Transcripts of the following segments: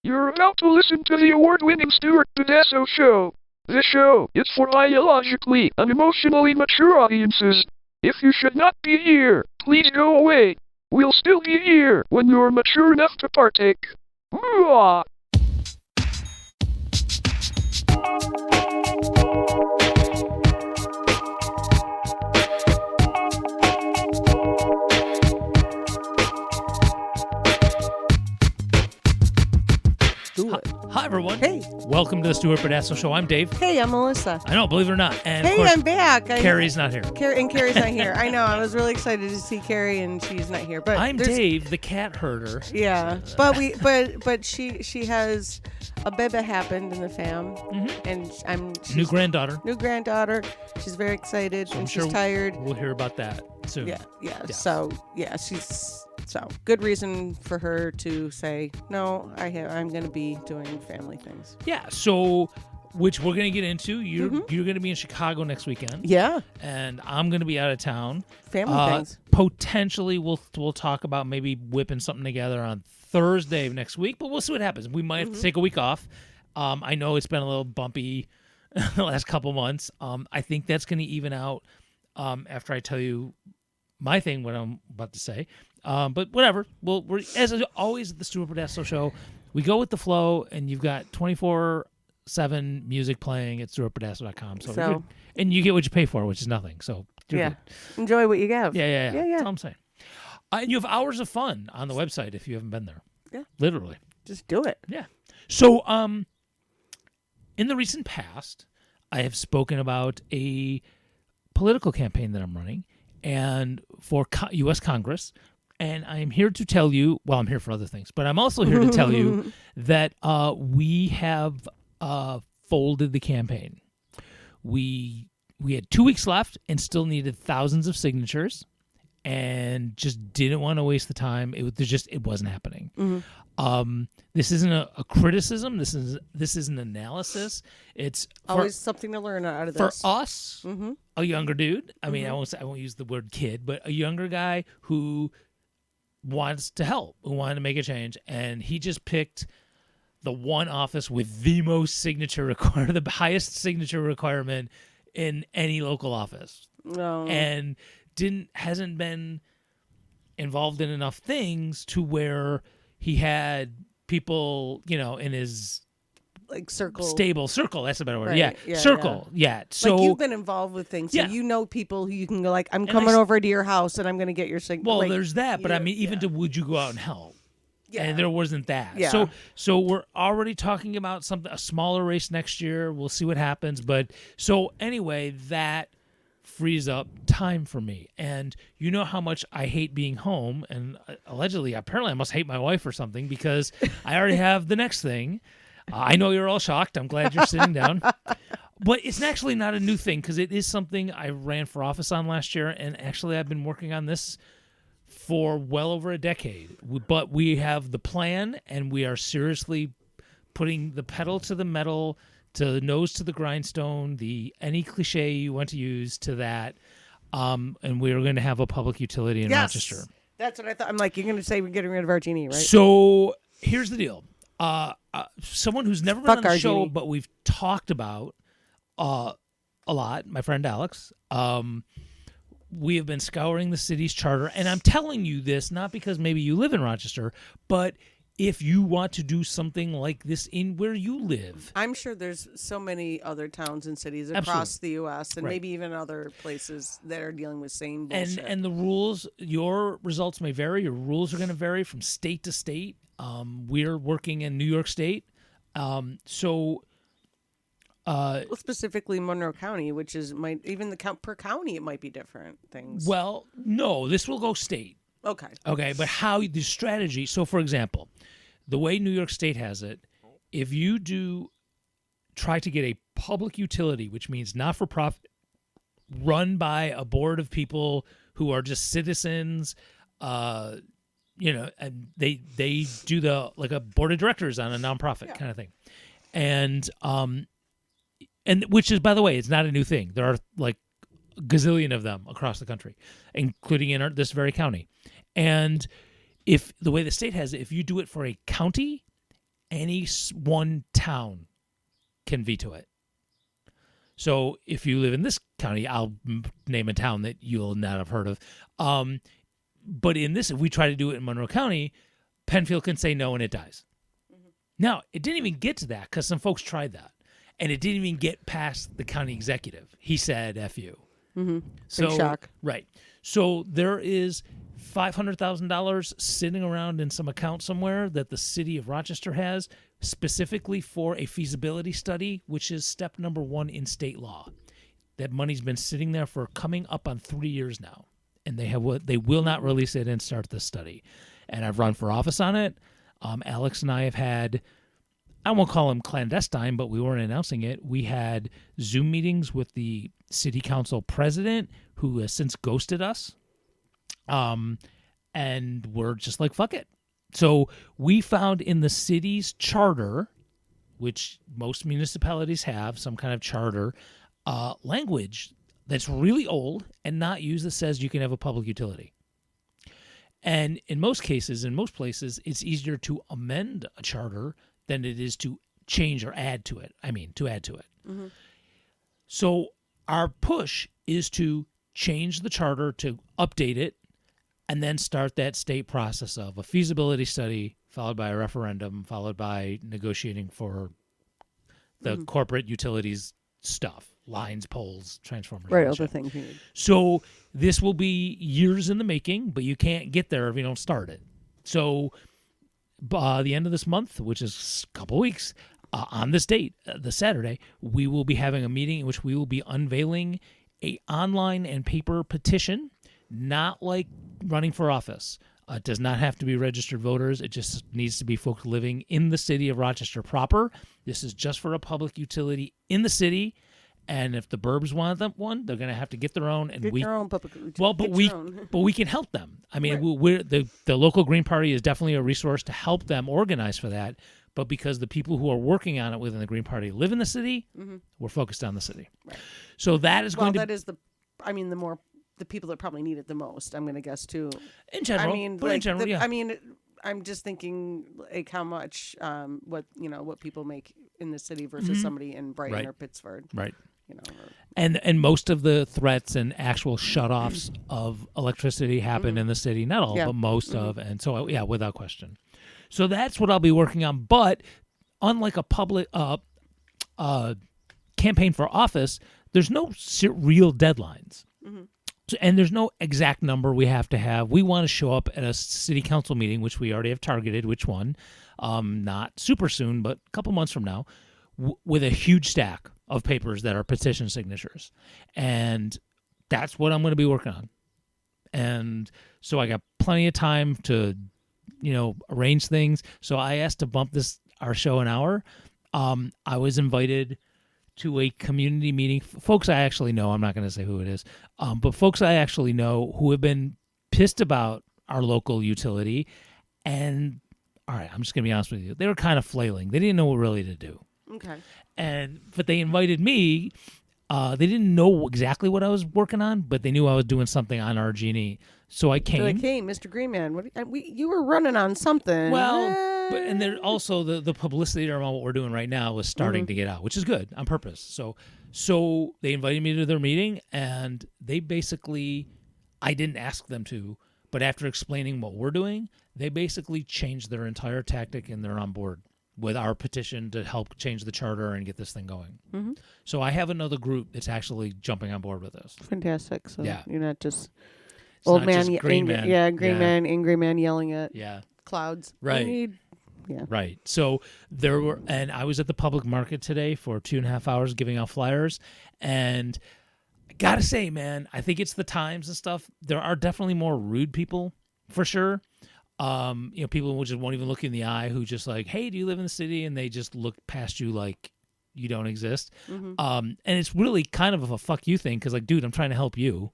You're about to listen to the award-winning Stuart Pedasso Show. This show is for ideologically and emotionally mature audiences. If you should not be here, please go away. We'll still be here when you're mature enough to partake. Mwah! Hi, everyone. Hey. Welcome to the Stuart Pedasso Show. I'm Dave. Hey, I'm Melissa. I know, believe it or not. And Hey, of course, I'm back. Carrie's not here. Carrie's not here. I know. I was really excited to see Carrie, and she's not here. But I'm Dave, the cat herder. Yeah, but she has a baby happened in the fam, and she's New granddaughter. New granddaughter. She's very excited, So I'm and sure she's tired. We'll hear about that soon. Yeah. Yes. So good reason for her to say no. I'm going to be doing family things. Yeah. So, which we're going to get into. You're going to be in Chicago next weekend. Yeah. And I'm going to be out of town. Family things. Potentially, we'll talk about maybe whipping something together on Thursday of next week, but we'll see what happens. We might have to take a week off. I know it's been a little bumpy the last couple months. I think that's going to even out after I tell you my thing, what I'm about to say. But whatever. We're as always at the Stuart Pedasso Show, we go with the flow, and you've got 24/7 music playing at stuartpedasso.com. So and you get what you pay for, which is nothing. So you're good. Enjoy what you have. Yeah. That's all I'm saying. And you have hours of fun on the website if you haven't been there. Yeah. Literally. Just do it. Yeah. So in the recent past, I have spoken about a political campaign that I'm running and for U.S. Congress. And I am here to tell you, well, I'm here for other things, but I'm also here to tell you that we have folded the campaign. We had 2 weeks left and still needed thousands of signatures and just didn't want to waste the time. It wasn't happening. This isn't a criticism. This is an analysis. It's always something to learn out of this. For us, a younger dude. I mean, I won't use the word kid, but a younger guy who wants to help, who wanted to make a change, and he just picked the one office with the most the highest signature requirement in any local office, and hasn't been involved in enough things to where he had people, in his stable circle. That's a better word. Right. Yeah. Circle. Yeah. So you've been involved with things, so you know people who you can go I'm coming over to your house and I'm going to get your signature. Well, there's that, but I mean, even would you go out and help? Yeah. And there wasn't that. Yeah. So we're already talking about a smaller race next year. We'll see what happens. But so anyway, that frees up time for me. And you know how much I hate being home. And apparently I must hate my wife or something because I already have the next thing. I know you're all shocked. I'm glad you're sitting down. But it's actually not a new thing because it is something I ran for office on last year. And actually I've been working on this for well over a decade. But we have the plan, and we are seriously putting the pedal to the metal, to the nose to the grindstone, any cliche you want to use to that. And we're going to have a public utility in Rochester. That's what I thought. I'm like, you're going to say we're getting rid of our genie, right? So here's the deal. Someone who's never been on the show, genie. but we've talked about a lot, my friend Alex, we have been scouring the city's charter, and I'm telling you this not because maybe you live in Rochester, but if you want to do something like this in where you live. I'm sure there's so many other towns and cities across the U.S. and maybe even other places that are dealing with same bullshit. And the rules, your results may vary. Your rules are going to vary from state to state. We're working in New York State. Specifically Monroe County, which is even the count per county, it might be different things. Well, no, this will go state. Okay, but how the strategy? So, for example, the way New York State has it, if you try to get a public utility, which means not for profit, run by a board of people who are just citizens, and they do like a board of directors on a nonprofit kind of thing, and which is, by the way, it's not a new thing. There are like a gazillion of them across the country, including in this very county. And if the way the state has it, if you do it for a county any one town can veto it. So if you live in this county, I'll name a town that you'll not have heard of. But in this, if we try to do it in Monroe County, Penfield can say no and it dies. Now, it didn't even get to that because some folks tried that. And it didn't even get past the county executive. He said, F you. So, Big shock. Right. So there is $500,000 sitting around in some account somewhere that the city of Rochester has specifically for a feasibility study, which is step number 1 in state law. That money's been sitting there for coming up on 3 years now. And they will not release it and start the study. And I've run for office on it. Alex and I have had, I won't call them clandestine, but we weren't announcing it. We had Zoom meetings with the city council president, who has since ghosted us. And we're just like, fuck it. So we found in the city's charter, which most municipalities have, some kind of charter, language that's really old and not used that says you can have a public utility. And in most cases, in most places, it's easier to amend a charter than it is to change or add to it. So our push is to change the charter, to update it, and then start that state process of a feasibility study, followed by a referendum, followed by negotiating for the corporate utilities stuff, lines, poles, transformers. Right, all the things you need. So this will be years in the making, but you can't get there if you don't start it. So the end of this month, which is a couple weeks, on this date, the Saturday, we will be having a meeting in which we will be unveiling a online and paper petition, not like running for office. It does not have to be registered voters. It just needs to be folks living in the city of Rochester proper. This is just for a public utility in the city. And if the burbs want them one, they're going to have to get their own. And Get we, their own public utility. well, but we can help them. I mean, we're the local Green Party is definitely a resource to help them organize for that. But because the people who are working on it within the Green Party live in the city, we're focused on the city. Right. So that is going to. Well, that is the people that probably need it the most. I'm going to guess too. In general, yeah. I mean, I'm just thinking like how much what people make in the city versus somebody in Brighton or Pittsburgh. Right. You know, and most of the threats and actual shutoffs of electricity happen in the city. Not all, but most of. And so, yeah, without question. So that's what I'll be working on. But unlike a public campaign for office, there's no real deadlines. So, and there's no exact number we have to have. We want to show up at a city council meeting, which we already have targeted, which one, not super soon, but a couple months from now, with a huge stack of papers that are petition signatures. And that's what I'm going to be working on. And so I got plenty of time to, arrange things. So I asked to bump our show an hour. I was invited to a community meeting. Folks I actually know, I'm not going to say who it is, but folks I actually know who have been pissed about our local utility. And, all right, I'm just going to be honest with you. They were kind of flailing. They didn't know what really to do. Okay. But they invited me. They didn't know exactly what I was working on, but they knew I was doing something on RG&E. So I came. So like, hey, Mr. Greenman, you were running on something. Well, and then also the publicity around what we're doing right now is starting to get out, which is good on purpose. So they invited me to their meeting, and they basically, I didn't ask them to, but after explaining what we're doing, they basically changed their entire tactic, and they're on board with our petition to help change the charter and get this thing going. So I have another group that's actually jumping on board with this. Fantastic. So you're not just It's old not man, just green man. man, angry man yelling at clouds. Right. Right. So and I was at the public market today for 2.5 hours giving out flyers. And I got to say, man, I think it's the times and stuff. There are definitely more rude people for sure. People who just won't even look you in the eye, who just like, hey, do you live in the city? And they just look past you like you don't exist. And it's really kind of a fuck you thing because, like, dude, I'm trying to help you.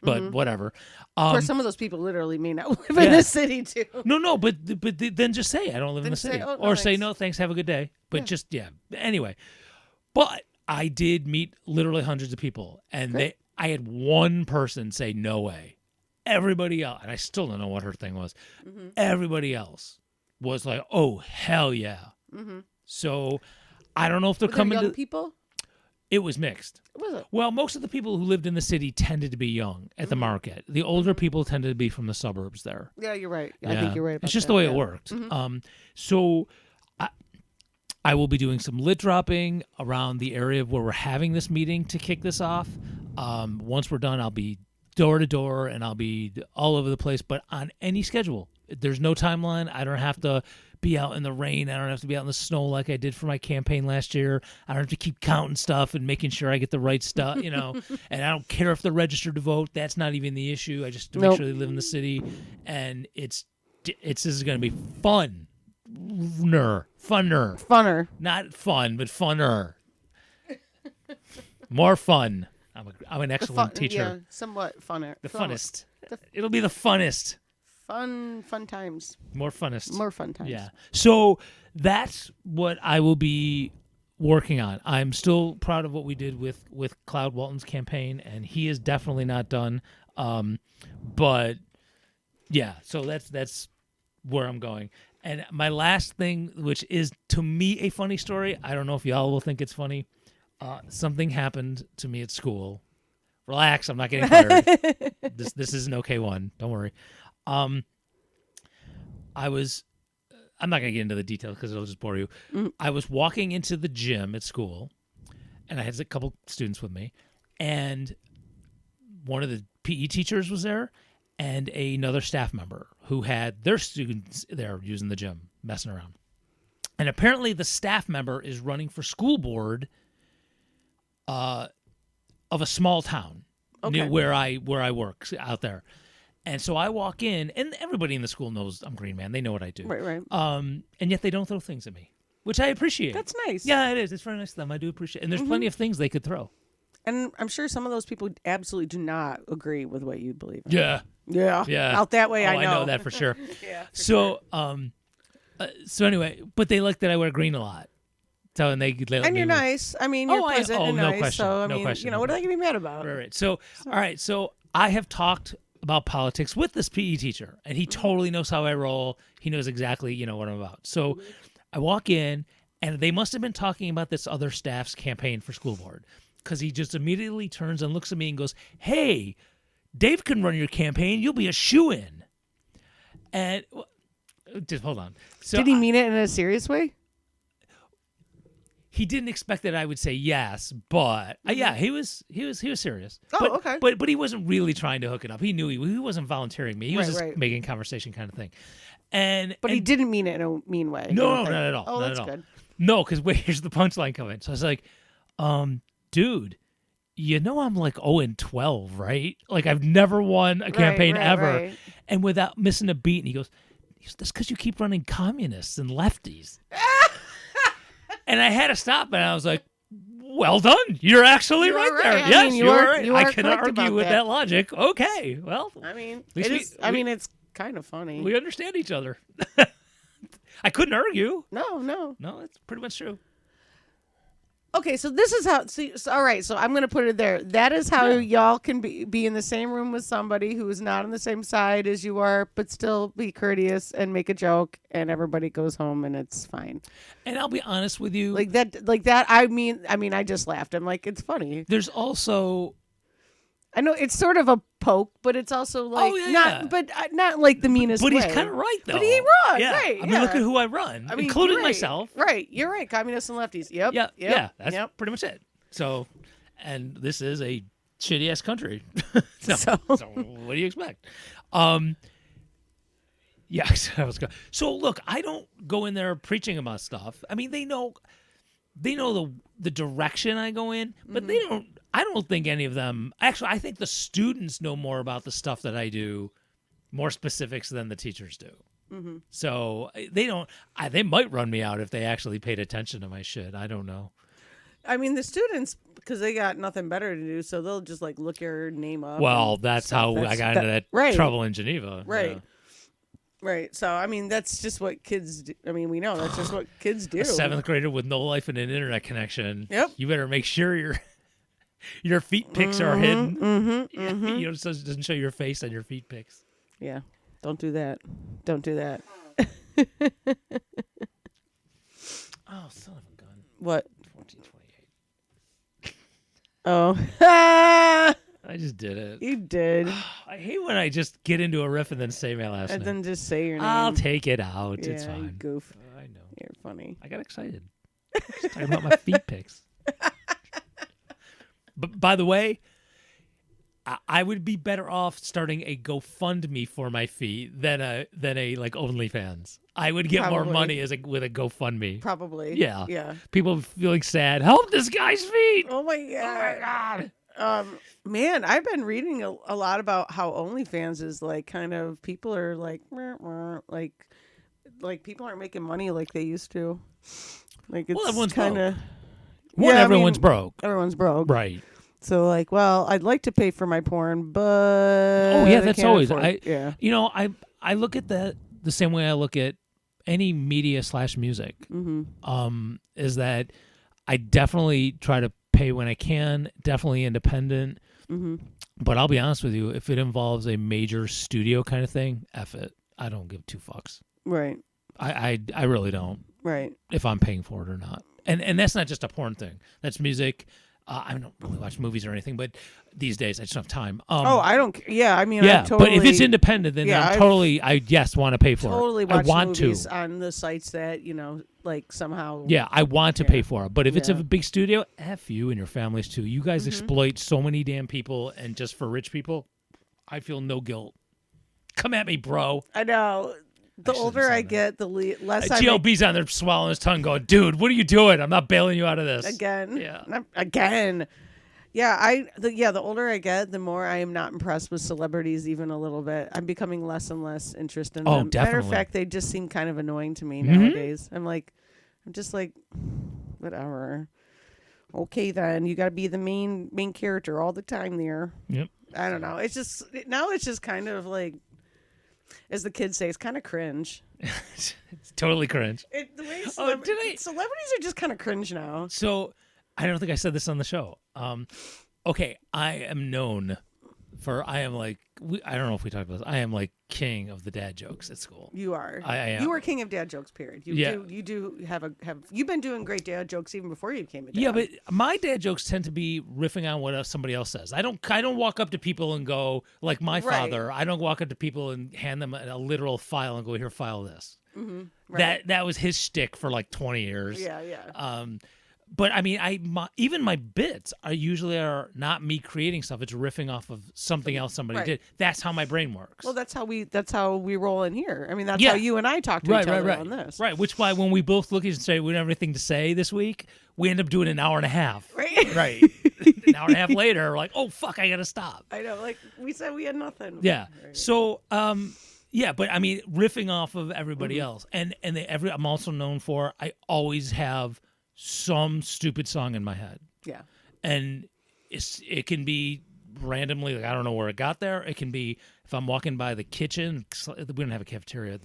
But whatever. Of course, some of those people literally may not live in the city too. No, but then just say I don't live in the city, say no thanks, have a good day. But anyway. But I did meet literally hundreds of people, and I had one person say no way. Everybody else, and I still don't know what her thing was. Everybody else was like, oh hell yeah, Mm-hmm. So I don't know if they're Were there coming young to. people? It was mixed. Was it? Well, most of the people who lived in the city tended to be young at the market. The older people tended to be from the suburbs there. Yeah, you're right. I think you're right about It's just that, the way yeah. it worked. So I will be doing some lid dropping around the area where we're having this meeting to kick this off. Once we're done, I'll be door to door and I'll be all over the place, but on any schedule. There's no timeline. I don't have to be out in the rain. I don't have to be out in the snow like I did for my campaign last year. I don't have to keep counting stuff and making sure I get the right stuff, and I don't care if they're registered to vote. That's not even the issue. I just to make sure they live in the city, and this is going to be funner, not fun, but funner, more fun. I'm an excellent teacher. Yeah, somewhat funner. The funnest. It'll be the funnest. Fun times. More funnest. More fun times. Yeah. So that's what I will be working on. I'm still proud of what we did with Cloud Walton's campaign, and he is definitely not done. But yeah, so that's where I'm going. And my last thing, which is to me a funny story, I don't know if y'all will think it's funny. Something happened to me at school. Relax, I'm not getting fired. This is an okay one. Don't worry. I'm not going to get into the details because it'll just bore you. I was walking into the gym at school, and I had a couple students with me, and one of the PE teachers was there, and another staff member who had their students there using the gym, messing around. And apparently the staff member is running for school board of a small town near where I work out there. And so I walk in, and everybody in the school knows I'm Green Man. They know what I do. Right. And yet they don't throw things at me, which I appreciate. That's nice. Yeah, it is. It's very nice of them. I do appreciate it. And there's plenty of things they could throw. And I'm sure some of those people absolutely do not agree with what you believe in. Yeah. Yeah. Out that way, Oh, I know. I know that for sure. Yeah. So anyway, but they like that I wear green a lot. So and they let And me you're nice. I mean, you're pleasant and no nice. question. So I No mean, question. what are they gonna be mad about? Right. So all right. So I have talked about politics with this PE teacher, and he totally knows how I roll. He knows exactly, what I'm about. So I walk in, and they must have been talking about this other staff's campaign for school board, because he just immediately turns and looks at me and goes, "Hey, Dave can run your campaign. You'll be a shoo-in." And just hold on. So Did he mean it in a serious way? he didn't expect that I would say yes, but yeah, he was serious. Oh, but, okay. But he wasn't really trying to hook it up. He knew he wasn't volunteering me. He was just making conversation kind of thing. But he didn't mean it in a mean way. No, not at all. Oh, not that's at all. good. No, because here's the punchline coming. So I was like, dude, I'm like 0-12, right? Like I've never won a campaign ever. Right. And without missing a beat. And he goes, that's because you keep running communists and lefties. And I had to stop, and I was like, well done. You're actually right there. I Yes, mean, you are right. you I are cannot correct argue about with that. that logic. Okay, well. I mean, least it is. It's kind of funny. We understand each other. I couldn't argue. No. No, that's pretty much true. Okay, so this is how. See, so, all right, so I'm gonna put it there. That is how y'all can be in the same room with somebody who is not on the same side as you are, but still be courteous and make a joke, and everybody goes home and it's fine. And I'll be honest with you, Like that. I mean, I just laughed. I'm like, it's funny. there's also. I know it's sort of a poke, but it's also like not like the meanest. But way. he's kind of right, though. But he ain't wrong, yeah. right? I mean, look at who I run, I mean, including you're right. myself. Right, you're right. Communists and lefties. Yep. Yeah. That's pretty much it. So, and this is a shitty ass country. so what do you expect? Yeah, I was going. So look, I don't go in there preaching about stuff. I mean, they know the direction I go in, but they don't. I don't think any of them. Actually, I think the students know more about the stuff that I do, more specifics than the teachers do. Mm-hmm. So they don't. They might run me out if they actually paid attention to my shit. I don't know. I mean, the students, because they got nothing better to do, so they'll just like look your name up. Well, that's how I got into that trouble in Geneva. Right. Yeah. Right. So, I mean, that's just what kids do. I mean, we know that's just what kids do. A 7th grader with no life and an internet connection. Yep. You better make sure your feet pics are hidden. So it doesn't show your face on your feet pics. Yeah. Don't do that. Don't do that. son of a gun. What? 1428. Oh. I just did it. You did. I hate when I just get into a riff and then say my last And name. then just say your name. I'll take it out. It's Yeah, you fine. goof. I know. You're funny. I got excited. Just talking about my feet pics. But by the way, I would be better off starting a GoFundMe for my feet than a like OnlyFans. I would get more Probably. money with a GoFundMe. Probably. Yeah. Yeah. People feeling sad. Help this guy's feet. Oh my god. Man, I've been reading a lot about how OnlyFans is like kind of people are like meh, meh, like people aren't making money like they used to. Like it's Everyone's kind of Everyone's broke. Everyone's broke. Right. So like, well, I'd like to pay for my porn, but Oh yeah, I that's can't always afford it. Yeah. You know, I look at that the same way I look at any media / music. Mm-hmm. Is that I definitely try to pay when I can, definitely independent. Mm-hmm. But I'll be honest with you, if it involves a major studio kind of thing, F it. I don't give two fucks. Right. I really don't. Right. If I'm paying for it or not. And that's not just a porn thing. That's music. I don't really watch movies or anything, but these days I just don't have time. I don't. Yeah, I mean, yeah, I totally, but if it's independent, then Yeah, I want to pay for totally it. I watch want movies to. on the sites that like somehow. Yeah, I want to pay for it. But if it's a Yeah. big studio, F you and your families too. You guys exploit so many damn people, and just for rich people, I feel no guilt. Come at me, bro. I know. The shouldn't older say I that. get, the less I make GLB's on there swallowing his tongue, going, "Dude, what are you doing? I'm not bailing you out of this." again. Yeah. Again. Yeah, the older I get, the more I am not impressed with celebrities even a little bit. I'm becoming less and less interested in them. Matter of definitely. fact, they just seem kind of annoying to me Mhm. nowadays. I'm just like, whatever. Okay, then you got to be the main character all the time there. Yep. I don't know. It's just now it's just kind of like, as the kids say, it's kind of cringe. It's totally cringe. The way celebrities are just kind of cringe now. So, I don't think I said this on the show. Okay, I am known for I am like I don't know if we talked about this. I am like king of the dad jokes at school. You are. I am. You are king of dad jokes. Period. You do have you've been doing great dad jokes even before you became a dad. Yeah, but my dad jokes tend to be riffing on what somebody else says. I don't walk up to people and go like my Right. father. I don't walk up to people and hand them a literal file and go, "Here, file this." Mm-hmm. Right. That was his shtick for like 20 years. Yeah. But I mean, even my bits are not me creating stuff. It's riffing off of something else somebody Right. did. That's how my brain works. Well, that's how we roll in here. I mean, that's Yeah. how you and I talk to each other on this. Right. Which why when we both look and say we don't have anything to say this week, we end up doing an hour and a half. Right. Right. An hour and a half later, we're like, oh fuck, I gotta stop. I know. Like we said, we had nothing. Yeah. Right. So yeah, but I mean, riffing off of everybody Mm-hmm. else, and I'm also known for I always have some stupid song in my head. Yeah. And it can be randomly, like I don't know where it got there. It can be if I'm walking by the kitchen. We don't have a cafeteria,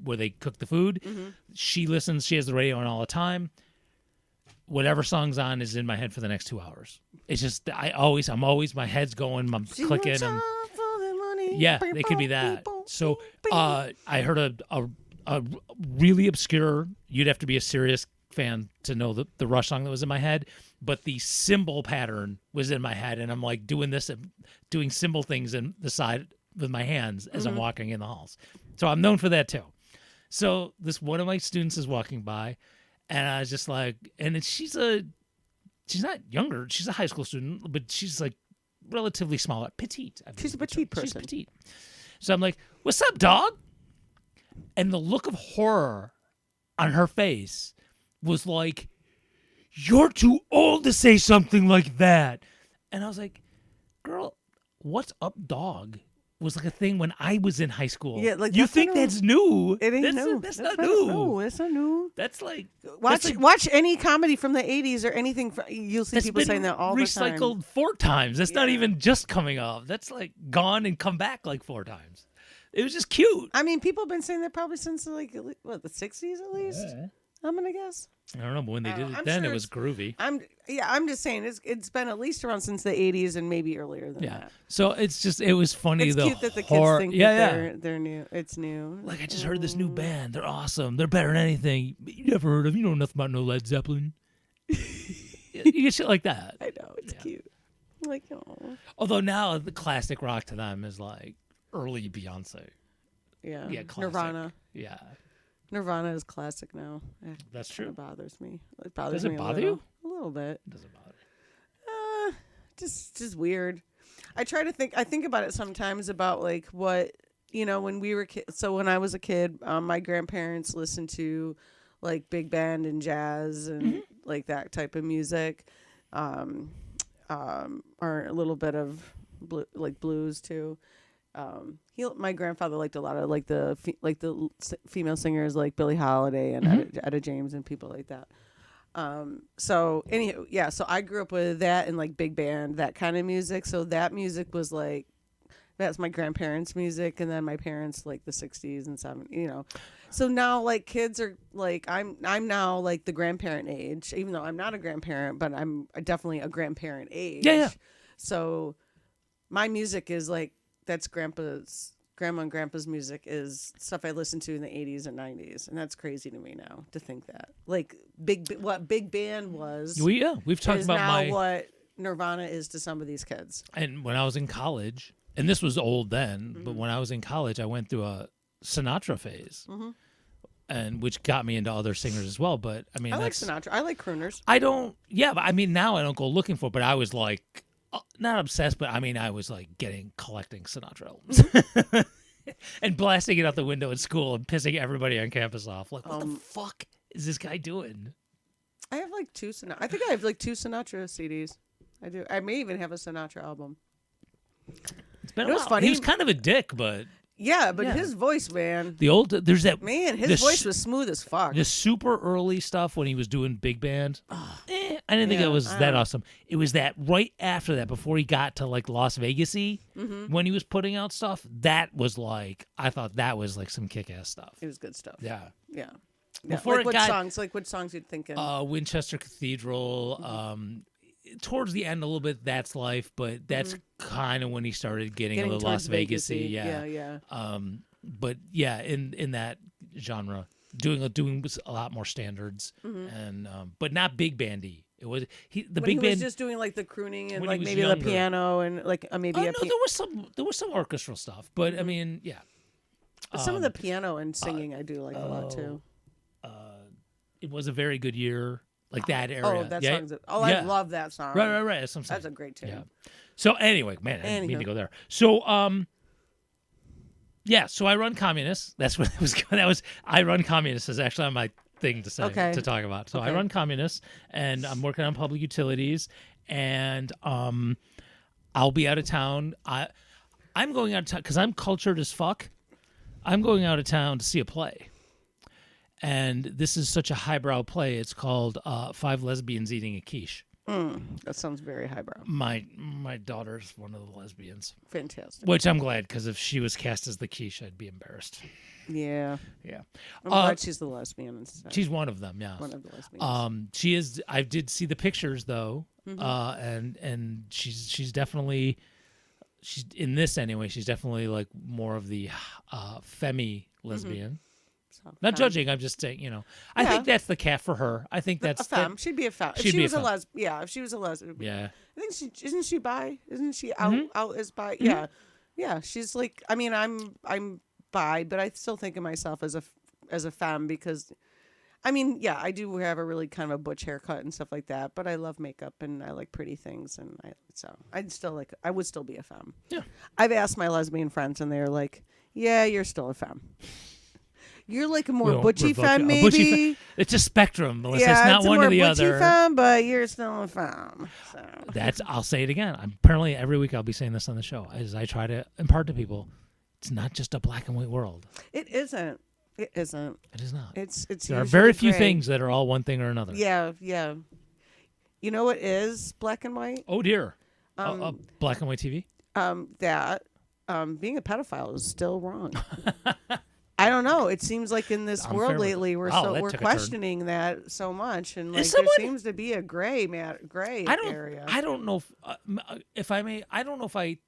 where they cook the food. Mm-hmm. She listens. She has the radio on all the time. Whatever song's on is in my head for the next 2 hours. It's just I'm always my head's going. I'm clicking. Yeah, it could be that. So I heard a really obscure. You'd have to be a serious fan to know the Rush song that was in my head, but the cymbal pattern was in my head, and I'm like doing cymbal things in the side with my hands as I'm walking in the halls. So I'm known for that too. So one of my students is walking by, and I was just like, and she's not younger, she's a high school student, but she's like relatively small, petite. She's a petite person. She's petite. So I'm like, "What's up, dog?" And the look of horror on her face was like, "You're too old to say something like that." And I was like, "Girl, what's up, dog?" Was like a thing when I was in high school. Yeah, like you that's think not new. that's new? It ain't that's new. That's not new. No, it's not new. That's like Watch any comedy from the 80s or anything. You'll see that's people been saying that all the time. recycled 4 times. That's not Yeah. even just coming up. That's like gone and come back like 4 times. It was just cute. I mean, people have been saying that probably since like the 60s at least. Yeah. I'm gonna guess. I don't know, but when they did it I'm then, sure it was groovy. I'm just saying it's been at least around since the 80s and maybe earlier than Yeah. that. So it was funny It's though. cute that the kids think that they're new. It's new. Like I just heard this new band. They're awesome. They're better than anything you never heard of. You know nothing about no Led Zeppelin. You get shit like that. I know it's cute. Like, oh. Although now the classic rock to them is like early Beyonce. Yeah. Yeah, classic. Nirvana. Yeah. Nirvana is classic now. That's true. It bothers me. It bothers Does it me bother you? a little bit. Does it bother? Just weird. I try to think. I think about it sometimes about like what when we were kids. So when I was a kid, my grandparents listened to like big band and jazz and like that type of music, or a little bit of blues too. My grandfather liked a lot of like the female singers like Billie Holiday and Etta James and people like that. So anyhow, yeah. So I grew up with that and like big band, that kind of music. So that music was like, that's my grandparents' music, and then my parents like the 60s and 70s. So now like kids are like I'm now like the grandparent age, even though I'm not a grandparent, but I'm definitely a grandparent age. Yeah. So my music is like that's grandma and grandpa's music is stuff I listened to in the 80s and 90s, and that's crazy to me now to think that like what big band was. We've talked about now what Nirvana is to some of these kids. And when I was in college, and this was old then, but when I was in college, I went through a Sinatra phase, and which got me into other singers as well. But I mean, I like Sinatra. I like crooners. I don't. Yeah, but I mean, now I don't go looking for it. But I was like, not obsessed, but I mean, I was like collecting Sinatra albums and blasting it out the window at school and pissing everybody on campus off. Like, what the fuck is this guy doing? I have like two Sinatra. I think I have like two Sinatra CDs. I do. I may even have a Sinatra album. It's been a while. Funny. He was kind of a dick, but his voce, man. There's that his voice was smooth as fuck. The super early stuff when he was doing big band, I didn't think it was that awesome. It was that right after that, before he got to like Las Vegas-y, when he was putting out stuff, that was like, I thought that was like some kick-ass stuff. It was good stuff. Yeah. Before like what songs you'd thinking? Winchester Cathedral. Towards the end a little bit, That's Life, but that's kind of when he started getting a little Las Vegas-y. Yeah. But yeah, in that genre, doing a lot more standards, and but not big bandy. It was he was just doing like the crooning and when like maybe younger. the piano and like maybe. No, there was some orchestral stuff, but I mean, yeah. But some of the piano and singing I do like a lot too. It was a very good year. Like that area. Oh, that song's I love that song. Right. That's a great tune. Yeah. So anyway, man, I didn't mean to go there. So so I run Communists. That's what it was. I run Communists is actually on my thing to say to talk about. So I run Communists, and I'm working on public utilities, and I'll be out of town. I'm going out of town because I'm cultured as fuck. I'm going out of town to see a play. And this is such a highbrow play. It's called Five Lesbians Eating a Quiche. That sounds very highbrow. My daughter's one of the lesbians. Fantastic. Which I'm glad, because if she was cast as the quiche, I'd be embarrassed. Yeah. Yeah. I'm glad she's the lesbian. She's one of them, yeah. One of the lesbians. She is. I did see the pictures, though, and she's definitely, she's in this anyway, she's definitely like more of the femi lesbian. So, not judging, I'm just saying, I think that's the cat for her. I think that's a femme. She'd be a femme. If she was a lesbian, if she was a lesbian. Yeah. I think isn't she bi? Isn't she out as bi? Yeah. She's like, I mean, I'm bi, but I still think of myself as a femme because, I mean, I do have a really kind of a butch haircut and stuff like that, but I love makeup and I like pretty things, and I would still be a femme. Yeah. I've asked my lesbian friends, and they're like, "Yeah, you're still a femme." You're like a more butchy femme, maybe. It's a spectrum, Melissa. It's not one or the other. Butchy femme, but you're still a femme. So. I'll say it again. Apparently, every week I'll be saying this on the show as I try to impart to people. It's not just a black and white world. It isn't. It isn't. It is not. It's. There are very few things that are all one thing or another. Yeah. You know what is black and white? Oh dear. Black and white TV. That being a pedophile is still wrong. I don't know. It seems like in this I'm world fair with lately, it. we're Wow, that we're took a turn. questioning that so much, and like someone- there seems to be a gray area. I don't know if I may. I don't know if I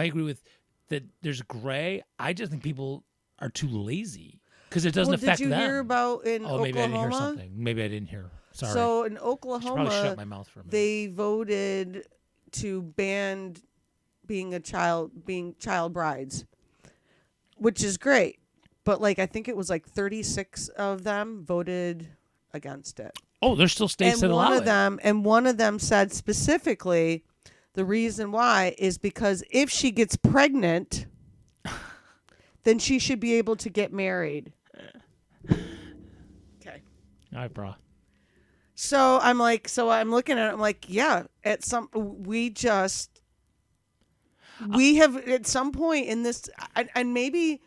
agree with that. There's gray. I just think people are too lazy because it doesn't affect did you them. hear about in Oh, Oklahoma? maybe I didn't hear something. Maybe I didn't hear. Sorry. So in I should probably shut Oklahoma, my mouth for a minute. they voted to ban being child brides, which is great. But like I think it was like 36 of them voted against it. Oh, there's still states that And allow one of them said specifically the reason why is because if she gets pregnant, then she should be able to get married. Okay. All right, bro. So I'm looking at it, I'm like, yeah, we have at some point in this, and maybe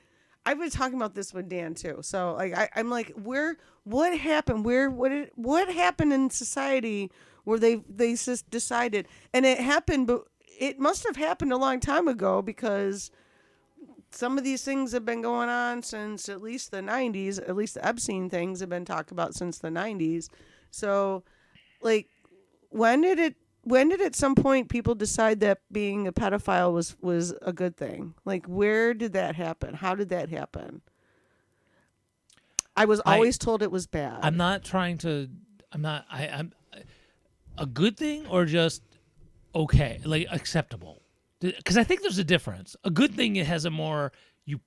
I've been talking about this with Dan too. So like, I'm like, what happened? What happened in society where they just decided, and it happened, but it must have happened a long time ago because some of these things have been going on since at least the 90s. At least the Epstein things have been talked about since the 90s. So, like, when did at some point people decide that being a pedophile was a good thing? Like, where did that happen? How did that happen? I was always told it was bad. I'm not trying to. I'm a good thing or just okay, like acceptable. Because I think there's a difference. A good thing it has a more you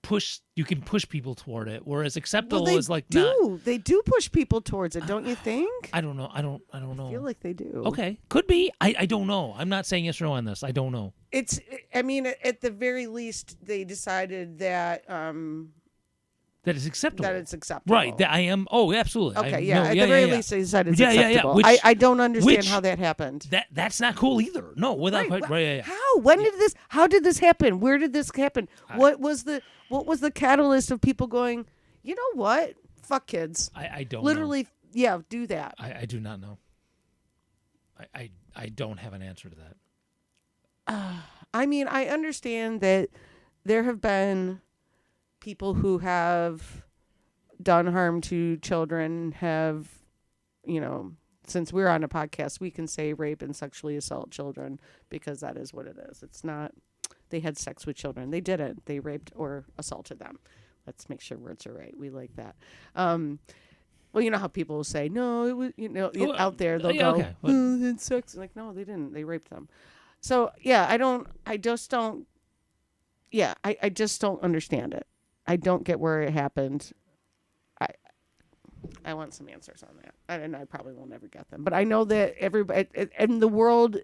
can push people toward it, whereas acceptable is like not. They do push people towards it, don't you think? I don't know. I don't know. I feel like they do. Okay, could be. I don't know. I'm not saying yes or no on this. I don't know. I mean, at the very least, they decided that That is acceptable. that it's acceptable. Right. That I am. Oh, absolutely. Okay. At the very least, they decided it's Yeah, yeah, yeah. acceptable. Which- I don't understand which- how that happened. That's not cool either. No, without Right, yeah. How? When did this? How did this happen? Where did this happen? What was the catalyst of people going? You know what? Fuck kids. I don't Literally, yeah, do that. I do not know. I don't have an answer to that. I mean, I understand that there have been people who have done harm to children, have, since we're on a podcast, we can say rape and sexually assault children because that is what it is. It's not they had sex with children. They didn't. They raped or assaulted them. Let's make sure words are right. We like that. Well, you know how people will say, no, it was, out there, they'll go, okay. oh, they had sex. Like, no, they didn't. They raped them. So, yeah, I just don't understand it. I don't get where it happened. I want some answers on that. And I probably will never get them. But I know that everybody in the world,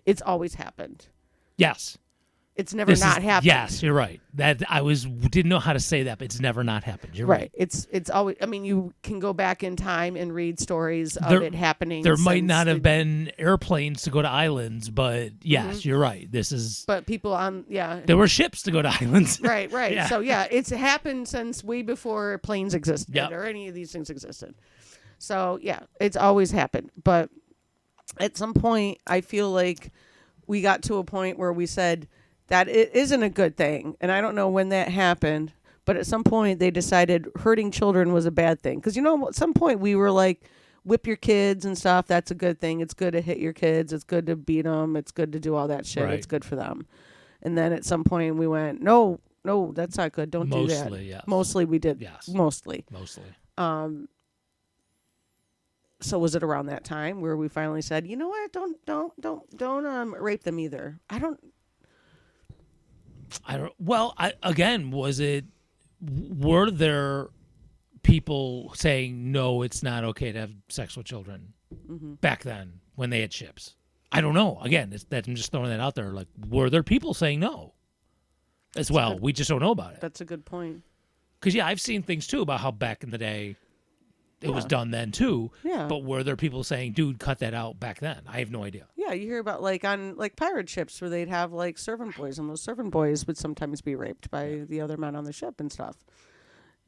it's always happened. Yes. It's never not happened. Yes, you're right. That didn't know how to say that, but it's never not happened. You're right. It's always. I mean, you can go back in time and read stories of it happening. There might not have been airplanes to go to islands, but yes, you're right. This is. But people there were ships to go to islands. Right. Yeah. So yeah, it's happened since way before planes existed Yep. or any of these things existed. So yeah, it's always happened. But at some point, I feel like we got to a point where we said that it isn't a good thing. And I don't know when that happened, but at some point they decided hurting children was a bad thing. Because, at some point we were like, whip your kids and stuff. That's a good thing. It's good to hit your kids. It's good to beat them. It's good to do all that shit. Right. It's good for them. And then at some point we went, no, that's not good. Don't do that. Mostly, yes. Mostly we did. Yes. Mostly. So was it around that time where we finally said, you know what? Don't rape them either. I don't. Well, were there people saying no, it's not okay to have sex with children back then when they had ships? I don't know. Again, I'm just throwing that out there. Like, were there people saying no as well? We just don't know about it. That's a good point. Because I've seen things too about how back in the day it was done then too. Yeah. But were there people saying, dude, cut that out back then? I have no idea. Yeah, you hear about on pirate ships where they'd have servant boys, and those servant boys would sometimes be raped by the other men on the ship and stuff.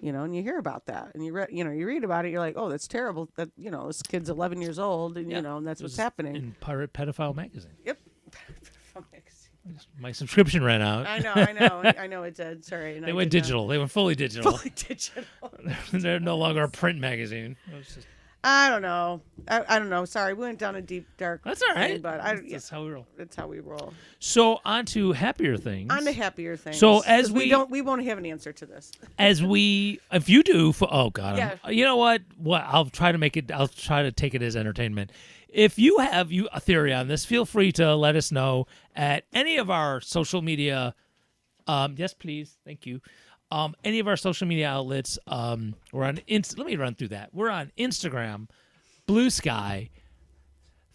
And you hear about that, and you read about it. You're like, oh, that's terrible. That this kid's 11 years old, and and that's what's happening. In Pirate Pedophile magazine. Yep. Pedophile magazine. My subscription ran out. I know it did. Sorry. And They I went did not- digital. They went fully digital. Fully digital. They're no longer a print magazine. It was just- I don't know. I don't know. Sorry, we went down a deep, dark. That's all right. thing, but That's how we roll. that's how we roll. So on to happier things. On to happier things. So as 'Cause we won't have an answer to this. if you do, oh God, Yeah. you know what? I'll try to take it as entertainment. If you have a theory on this, feel free to let us know at any of our social media. Yes, please. Thank you. Any of our social media outlets. We're on. Let me run through that. We're on Instagram, Blue Sky,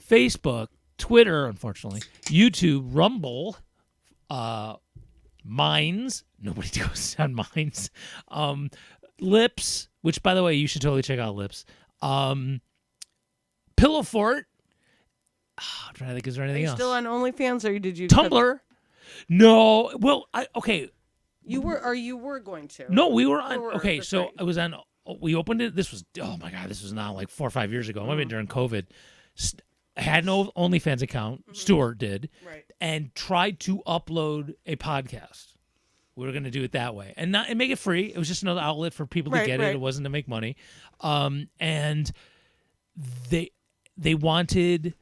Facebook, Twitter, unfortunately, YouTube, Rumble, Minds. Nobody goes on Minds. Lips, which by the way, you should totally check out Lips. Pillow Fort. I'm trying to think, is there anything Are you else? still on OnlyFans, or did you Tumblr. No. Well, okay. You were going to. No, we were on. You were, Okay, that's so right. it was on. We opened it. This was, oh my God, this was now like 4 or 5 years ago. Maybe during COVID. I had no OnlyFans account. Stuart did. Right. And tried to upload a podcast. We were going to do it that way and make it free. It was just another outlet for people to get it. It wasn't to make money. And they wanted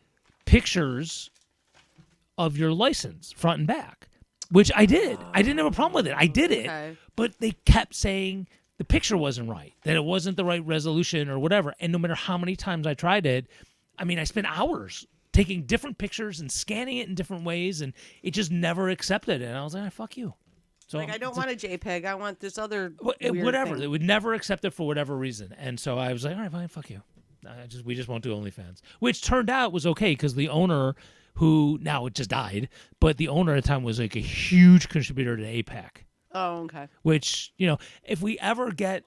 pictures of your license front and back, which I did. I didn't have a problem with it. I did it, Okay. but they kept saying the picture wasn't right, that it wasn't the right resolution or whatever. And no matter how many times I tried it, I mean, I spent hours taking different pictures and scanning it in different ways, and it just never accepted it. And I was like, fuck you. So Like, I don't want a JPEG. I want this other weird whatever. thing. They would never accept it for whatever reason. And so I was like, all right, fine, fuck you. We just won't do OnlyFans, which turned out was okay because the owner, who now it just died, but the owner at the time was like a huge contributor to APAC. Oh, okay. Which, if we ever get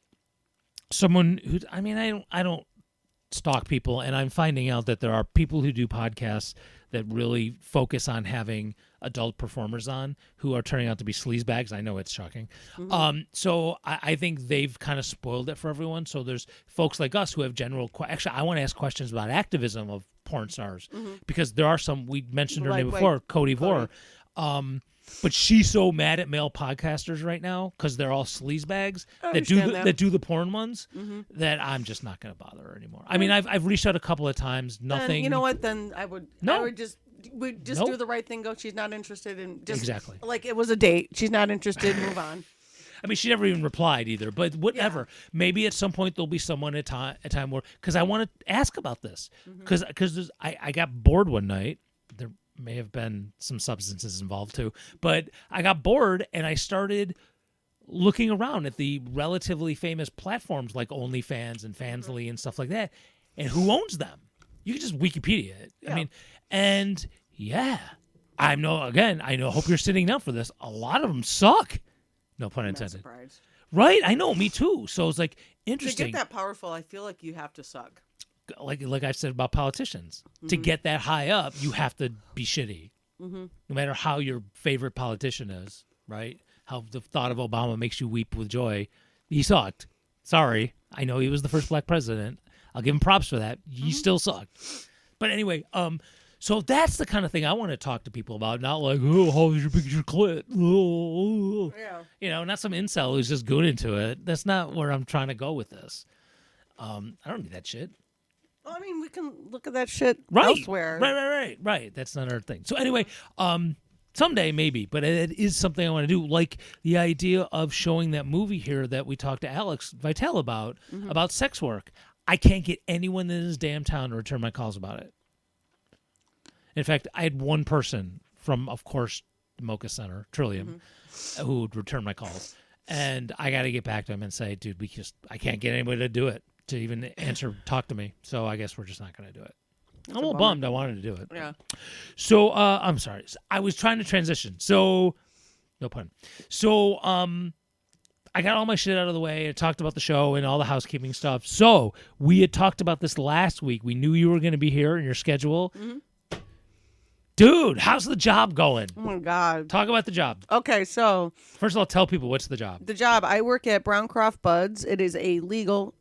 someone who, I mean, I don't stalk people, and I'm finding out that there are people who do podcasts that really focus on having adult performers on who are turning out to be sleazebags. I know it's shocking. So I think they've kind of spoiled it for everyone. So there's folks like us who have actually, I want to ask questions about activism of porn stars because there are some, we mentioned her name before, Cody Vore. But she's so mad at male podcasters right now because they're all sleazebags that do the porn ones that I'm just not going to bother her anymore. I mean, I've reached out a couple of times. Nothing. Then, you know what? Then I would just do the right thing. Go. She's not interested in just Exactly. Like it was a date. She's not interested. Move on. I mean, she never even replied either. But whatever. Yeah. Maybe at some point there'll be someone at a time where, because I want to ask about this because I got bored one night. There may have been some substances involved too, but I got bored and I started looking around at the relatively famous platforms like OnlyFans and Fansly and stuff like that, and who owns them. You can just Wikipedia it. Yeah. I mean, and I hope you're sitting down for this. A lot of them suck. No pun intended. Right? I know, me too. So it's like interesting. To get that powerful, I feel like you have to suck. Like I've said about politicians, to get that high up, you have to be shitty. No matter how your favorite politician is, right? How the thought of Obama makes you weep with joy. He sucked. Sorry. I know he was the first black president. I'll give him props for that. He still sucked. But anyway, so that's the kind of thing I want to talk to people about, not like, oh, how is your picture clit? Oh. Yeah. Not some incel who's just good into it. That's not where I'm trying to go with this. I don't need that shit. Well, I mean, we can look at that shit elsewhere. Right. That's not our thing. So anyway, someday maybe, but it is something I want to do. Like the idea of showing that movie here that we talked to Alex Vitale about sex work. I can't get anyone in this damn town to return my calls about it. In fact, I had one person from, of course, Mocha Center, Trillium, who would return my calls. And I got to get back to him and say, dude, I can't get anybody to do it, to even talk to me. So I guess we're just not going to do it. I'm a little bummed. I wanted to do it. Yeah. So I'm sorry. I was trying to transition. So, no pun. So I got all my shit out of the way. I talked about the show and all the housekeeping stuff. So we had talked about this last week. We knew you were going to be here in your schedule. Dude, how's the job going? Oh, my God. Talk about the job. Okay, so. First of all, tell people what's the job. The job, I work at Browncroft Buds. It is a legal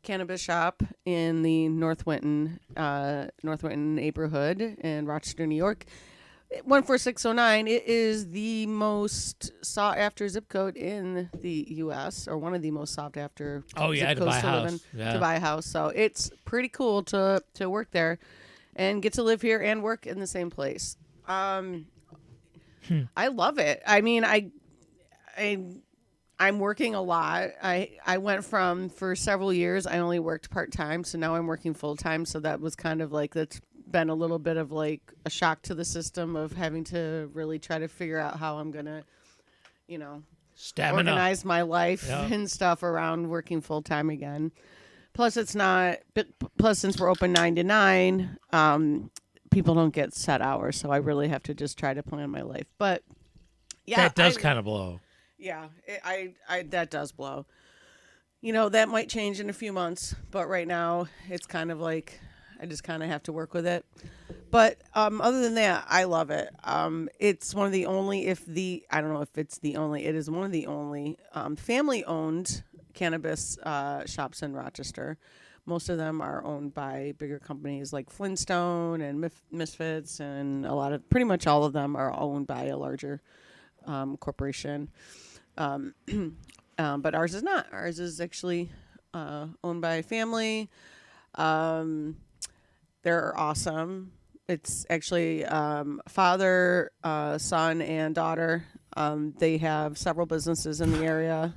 cannabis shop in the North Winton neighborhood in Rochester, New York. 14609. It is the most sought after zip code in the U.S. or one of the most sought after Oh yeah, zip to codes buy a to live house. in Yeah. to buy a house. So it's pretty cool to work there and get to live here and work in the same place. I love it. I mean, I I'm working a lot. I went from for several years I only worked part-time, so now I'm working full-time, so that was kind of like that's been a little bit of like a shock to the system of having to really try to figure out how I'm going to, you know, Stamina. organize my life Yeah. and stuff around working full-time again. Plus it's not plus since we're open 9 to 9, people don't get set hours, so I really have to just try to plan my life. But yeah, That does kind of blow. yeah, I that does blow. You know, that might change in a few months, but right now it's kind of like I just kind of have to work with it. But other than that, I love it. It's one of the only, I don't know if it's the only, it is one of the only family-owned cannabis shops in Rochester. Most of them are owned by bigger companies like Flintstone and Misfits, and pretty much all of them are owned by a larger corporation. But ours is not. Ours is actually owned by a family. They're awesome. It's actually father, son, and daughter. They have several businesses in the area.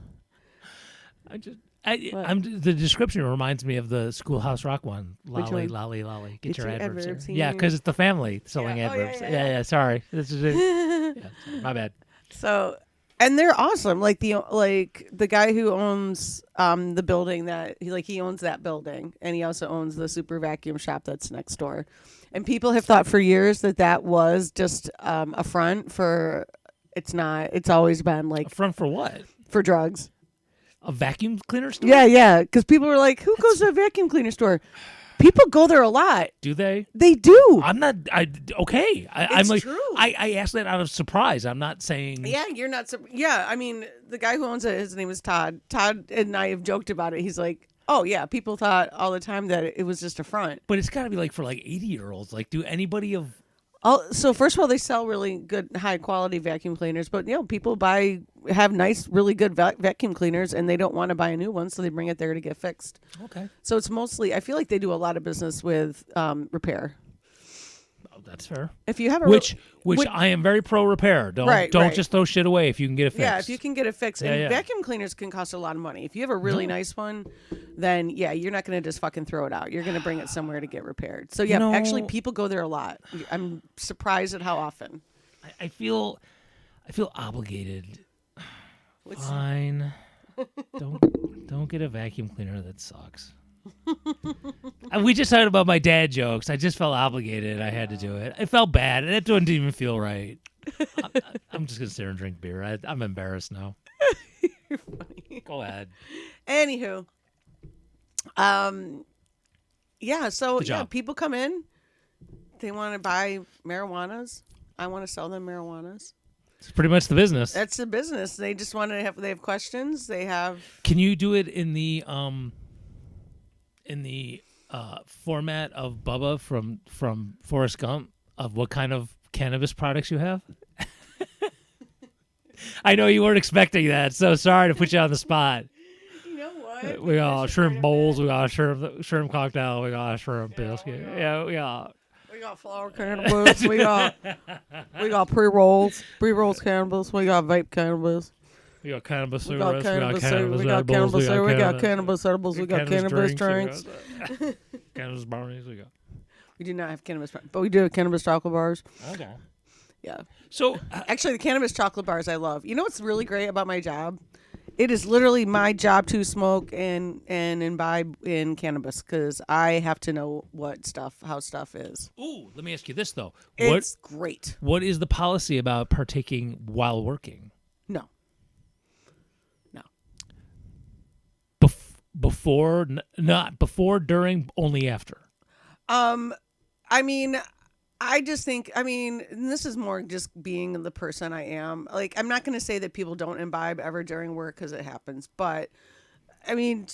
The description reminds me of the Schoolhouse Rock one. Lolly, one? lolly, lolly. Get your your adverbs adverbs here. Yeah, here. because it's the family selling Yeah. Oh, yeah, adverbs. yeah, Yeah, sorry. This is it. Yeah, sorry. My bad. So, and they're awesome. Like the guy who owns the building he owns that building, and he also owns the super vacuum shop that's next door. And people have thought for years that was just a front for. It's not. It's always been A like front for what? for drugs. A vacuum cleaner store? Yeah. Because people were like, "Who goes to a vacuum cleaner store?" People go there a lot. Do they? They do. I'm not. Okay. I'm It's like. true. I asked that out of surprise. I'm not saying. Yeah, you're not. Yeah, I mean, the guy who owns it, his name is Todd. Todd and I have joked about it. He's like, "Oh yeah, people thought all the time that it was just a front." But it's got to be like for like 80-year-olds. Like, do anybody of So first of all, they sell really good, high quality vacuum cleaners. But people have nice, really good vacuum cleaners, and they don't want to buy a new one, so they bring it there to get fixed. Okay. So it's mostly. I feel like they do a lot of business with repair. Oh, that's fair. If you have a Which I am very pro repair. Don't Right. just throw shit away if you can get it fixed. Yeah, if you can get it fixed. And Yeah. vacuum cleaners can cost a lot of money. If you have a really nice one, then yeah, you're not going to just fucking throw it out. You're going to bring it somewhere to get repaired. So yeah, actually people go there a lot. I'm surprised at how often. I feel obligated. Fine. Don't get a vacuum cleaner that sucks. We just talked about my dad jokes. I just felt obligated. I had to do it. I felt bad. That didn't even feel right. I'm just gonna sit here and drink beer. I'm embarrassed now. You're funny. Go ahead. Anywho, yeah. So Good job. people come in. They want to buy marijuanas. I want to sell them marijuanas. It's pretty much the business. That's the business. They just want to have. They have questions. They have. Can you do it in the format of Bubba from Forrest Gump of what kind of cannabis products you have? I know you weren't expecting that, so sorry to put you on the spot. You know what? We got shrimp bowls, we got shrimp cocktail, we got shrimp biscuit. Yeah, we got. We got flower cannabis. we got pre-rolls cannabis. We got vape cannabis. We got cannabis We cigarettes, got we got cannabis we got edibles, cannabis we got cannabis edibles. We got cannabis drinks. we got cannabis brownies, we got. We do not have cannabis, but we do have cannabis chocolate bars. Okay. Yeah. So Actually, the cannabis chocolate bars I love. You know what's really great about my job? It is literally my job to smoke and imbibe in cannabis because I have to know how stuff is. ooh, let me ask you this though. It's great. What is the policy about partaking while working? No. Before, not before, during, only after. I mean, I just think, and this is more just being the person I am. Like, I'm not going to say that people don't imbibe ever during work because it happens. But, I mean,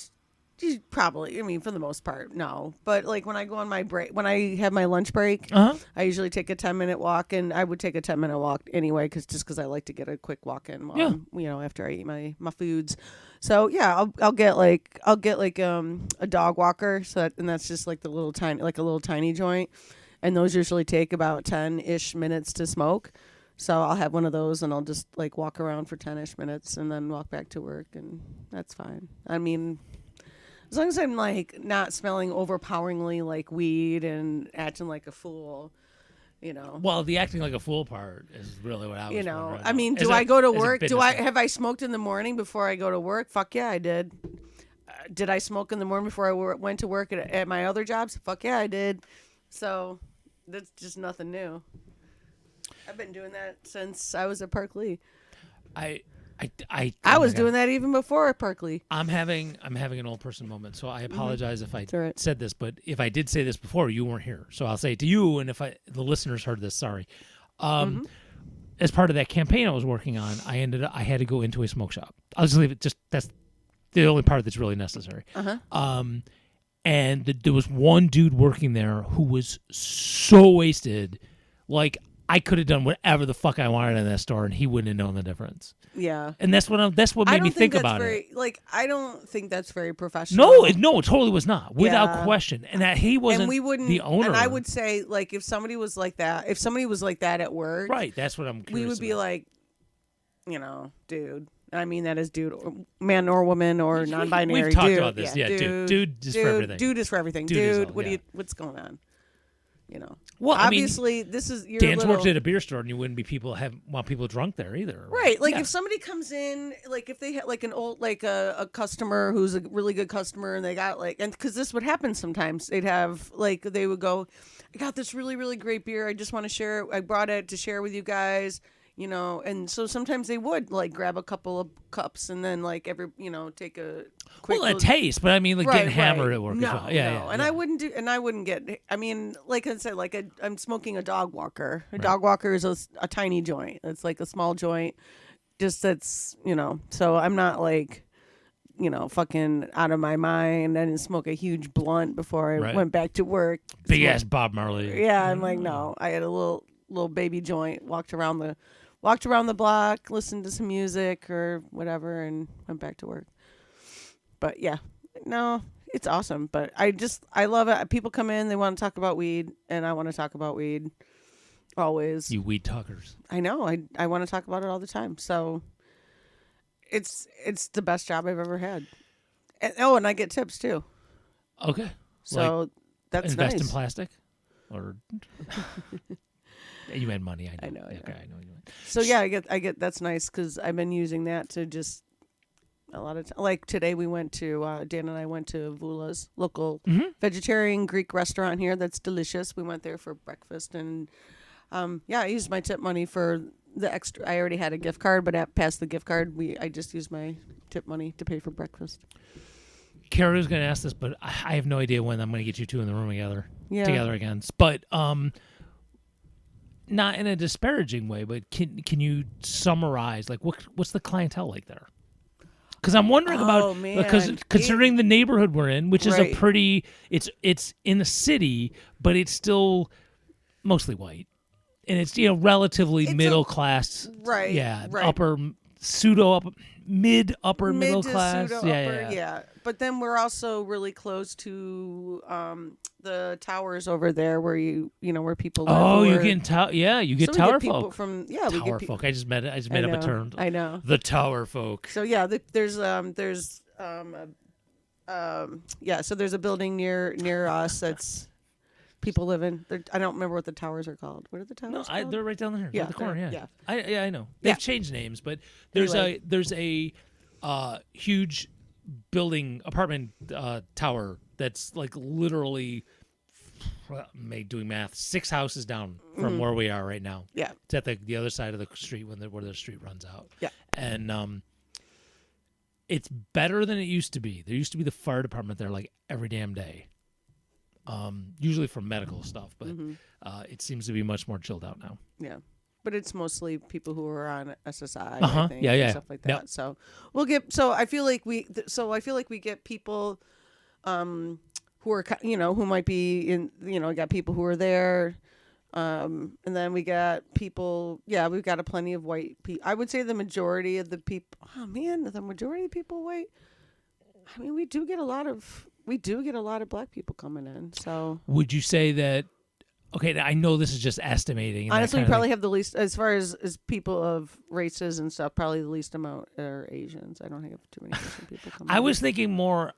Probably. I mean, for the most part, no. But like when I go on my break, when I have my lunch break, I usually take a 10-minute walk, and I would take a 10-minute walk anyway, because I like to get a quick walk in while after I eat my foods. So yeah, I'll get like a dog walker. And that's just like a little tiny joint, and those usually take about 10-ish minutes to smoke. So I'll have one of those, and I'll just like walk around for 10-ish minutes, and then walk back to work, and that's fine. I mean, as long as I'm like not smelling overpoweringly like weed and acting like a fool, Well, the acting like a fool part is really what I was wondering. I mean, do I go to work? Have I smoked in the morning before I go to work? Fuck yeah, I did. Did I smoke in the morning before I went to work at my other jobs? Fuck yeah, I did. So that's just nothing new. I've been doing that since I was at Park Lee. I was doing that even before Park Lee. I'm having an old person moment, so I apologize if I said this, but if I did say this before, you weren't here, so I'll say it to you. And if the listeners heard this, sorry. As part of that campaign I was working on, I had to go into a smoke shop. I'll just leave it. That's the only part that's really necessary. And there was one dude working there who was so wasted, like I could have done whatever the fuck I wanted in that store, and he wouldn't have known the difference. Yeah, and that's what made me think about it. Like, I don't think that's very professional. No, it totally was not, without question. And that he wasn't. And we wouldn't. The owner. And I would say, like, if somebody was like that at work, right? That's what I'm. We would be like, dude. I mean that as dude, or man or woman or non-binary. We've talked about this. Yeah, dude is for everything. Dude is for everything. Dude, what's going on? Well, obviously, this is your Dan's worked at a beer store, and you wouldn't be want people drunk there either, right? Like if somebody comes in, like if they had like an old a customer who's a really good customer, and they got and because this would happen sometimes, they would go, I got this really really great beer, I just want to share it. I brought it to share with you guys. And so sometimes they would like grab a couple of cups and then like take a quick a taste, but I mean like getting hammered at work. No, as well. Yeah. And I wouldn't get. I mean, like I said, I'm smoking a dog walker. A dog walker is a tiny joint. It's like a small joint. Just that's So I'm not like fucking out of my mind. I didn't smoke a huge blunt before I went back to work. Big ass Bob Marley. Yeah, I'm like no. I had a little baby joint. Walked around the block, listened to some music or whatever, and went back to work. But yeah, no, it's awesome. But I love it. People come in, they want to talk about weed, and I want to talk about weed always. You weed talkers. I know. I want to talk about it all the time. So it's the best job I've ever had. And I get tips too. Okay. So that's invest nice. in plastic, or. You had money. I know. Okay, I know you had. So yeah, I get. That's nice because I've been using that to just a lot of time. Like today, we went to Dan and I went to Vula's local vegetarian Greek restaurant here. That's delicious. We went there for breakfast, and I used my tip money for the extra. I already had a gift card, but past the gift card, I just used my tip money to pay for breakfast. Carrie was going to ask this, but I have no idea when I'm going to get you two in the room together again. But not in a disparaging way, but can you summarize like what's the clientele like there? Because I'm wondering because considering the neighborhood we're in, which is a pretty it's in the city, but it's still mostly white, and it's relatively middle class, right? Yeah, right. upper middle class, yeah. But then we're also really close to the towers over there, where where people live. Oh, you get tower folk folk from tower folk. I just made up a term. I know the tower folk. So yeah, there's so there's a building near us that's people live in. I don't remember what the towers are called. What are the towers called? They're right down there. Yeah, the corner. Yeah. I know. They've changed names, but there's a huge building apartment tower that's like literally doing math 6 houses down from where we are right now. Yeah, it's at the other side of the street where the street runs out. Yeah, and it's better than it used to be. There used to be the fire department there like every damn day. Usually for medical stuff, but it seems to be much more chilled out now. Yeah, but it's mostly people who are on SSI, I think, and stuff like that. Yep. So we'll get. So I feel like we get people who are who might be in got people who are there. And then we got people. Yeah, we've got a plenty of white people. I would say the majority of the people. Oh man, the majority of people white. I mean, we do get a lot of black people coming in. So would you say that? Okay, I know this is just estimating. Honestly, we probably have the least, as far as people of races and stuff, probably the least amount are Asians. I don't have too many Asian people coming. I was thinking more,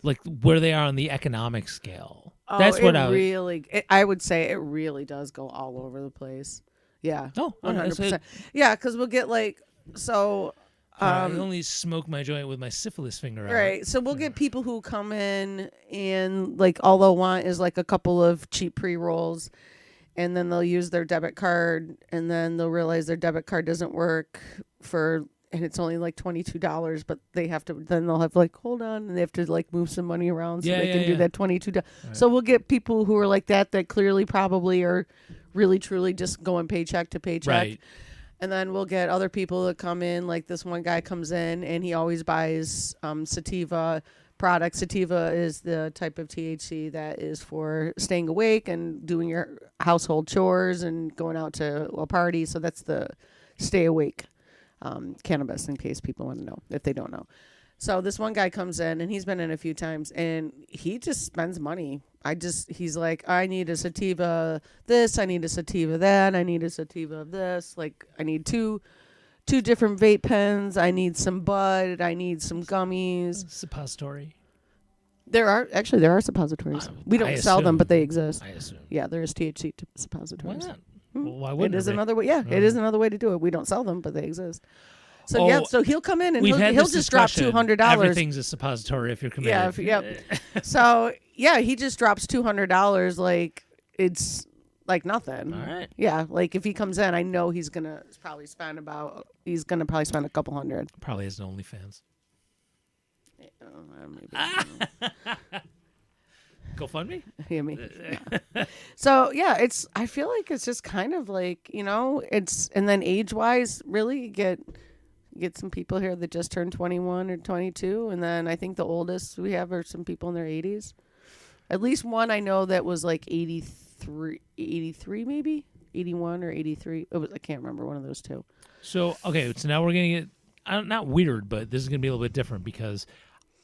like where they are on the economic scale. Oh, that's what I would say it really does go all over the place. Yeah. Oh, 100%. Yeah, because we'll get I only smoke my joint with my syphilis finger out. Right. So we'll get people who come in and all they'll want is a couple of cheap pre-rolls, and then they'll use their debit card, and then they'll realize their debit card doesn't work and it's only $22, but they'll have hold on, and they have to move some money around so they can do that $22. Right. So we'll get people who are like that clearly probably are really truly just going paycheck to paycheck. Right. And then we'll get other people that come in, like this one guy comes in and he always buys sativa products. Sativa is the type of THC that is for staying awake and doing your household chores and going out to a party. So that's the stay awake cannabis, in case people want to know, if they don't know. So this one guy comes in, and he's been in a few times, and he just spends money. He's like, I need a sativa this, I need a sativa that, I need a sativa of this. I need two different vape pens, I need some bud, I need some gummies. Suppository. There are suppositories. We don't sell them, but they exist. I assume. Yeah, there is THC suppositories. Why not? Well, why wouldn't it is another way. Yeah, it is another way to do it. We don't sell them, but they exist. So so he'll come in and he'll just drop $200. Everything's a suppository if you're committed. Yeah, So he just drops $200 like it's like nothing. All right. Yeah, if he comes in, I know he's gonna probably spend a couple hundred. Probably has no OnlyFans. Maybe. GoFundMe? Yeah, me. Yeah. So I feel like it's just kind of it's, and then age wise, really get some people here that just turned 21 or 22, and then I think the oldest we have are some people in their 80s. At least one I know that was 83 maybe 81 or 83. I can't remember, one of those two. So now we're gonna get not weird, but this is gonna be a little bit different because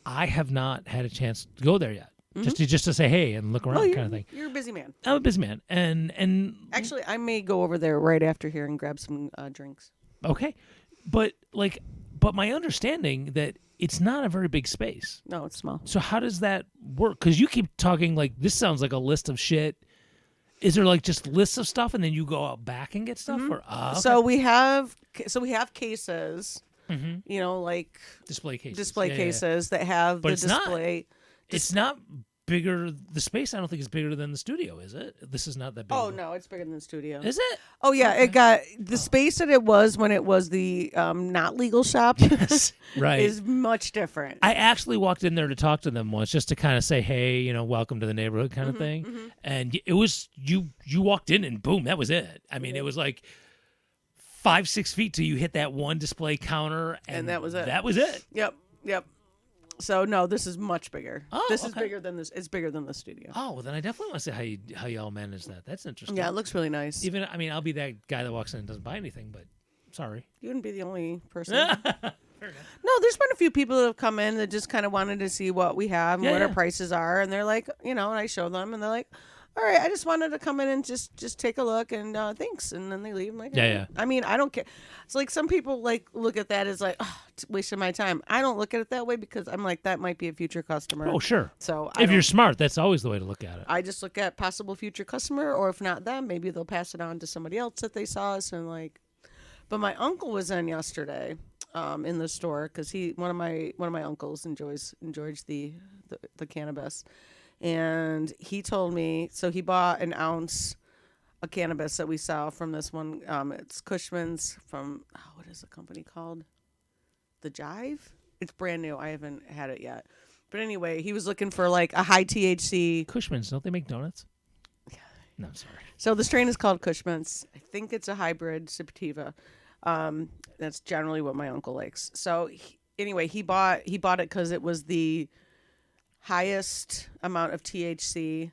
I have not had a chance to go there yet. Mm-hmm. Just to say hey and look around, kind of thing. You're a busy man. I'm a busy man, and actually, I may go over there right after here and grab some drinks. Okay, but my understanding that it's not a very big space. No, it's small. So how does that work? Because you keep talking this sounds like a list of shit. Is there just lists of stuff, and then you go out back and get stuff? Mm-hmm. Or okay. So we have cases. Mm-hmm. Display cases that have but the display. It's not bigger. The space, I don't think, is bigger than the studio, is it? This is not that big. Oh, no, it's bigger than the studio. Is it? Oh, yeah. Okay. It got the space that it was when it was the not legal shop. Yes, right. Is much different. I actually walked in there to talk to them once, just to kind of say, hey, welcome to the neighborhood kind of thing. Mm-hmm. And it was, you walked in and boom, that was it. I mean, it was 5-6 feet till you hit that one display counter. And that was it. That was it. Yep. So no, this is much bigger. Oh, this is bigger than this. It's bigger than the studio. Oh, well, then I definitely want to see how y'all manage that. That's interesting. Yeah, it looks really nice. Even I'll be that guy that walks in and doesn't buy anything, but sorry. You wouldn't be the only person. No, there's been a few people that have come in that just kind of wanted to see what we have and what our prices are, and they're like, and I show them, and they're like, all right, I just wanted to come in and just take a look and thanks, and then they leave. I'm like, yeah. I mean, I don't care. It's some people look at that as it's wasting my time. I don't look at it that way because I'm like, that might be a future customer. Oh, sure. So if you're smart, that's always the way to look at it. I just look at possible future customer, or if not them, maybe they'll pass it on to somebody else that they saw us and But my uncle was in yesterday, in the store because one of my uncles enjoys the cannabis. And he told me, so he bought an ounce of cannabis that we saw from this one. It's Cushman's from, what is the company called? The Jive? It's brand new. I haven't had it yet. But anyway, he was looking for a high THC. Cushman's, don't they make donuts? No, I'm sorry. So the strain is called Cushman's. I think it's a hybrid sativa. That's generally what my uncle likes. So anyway, he bought it because it was the highest amount of THC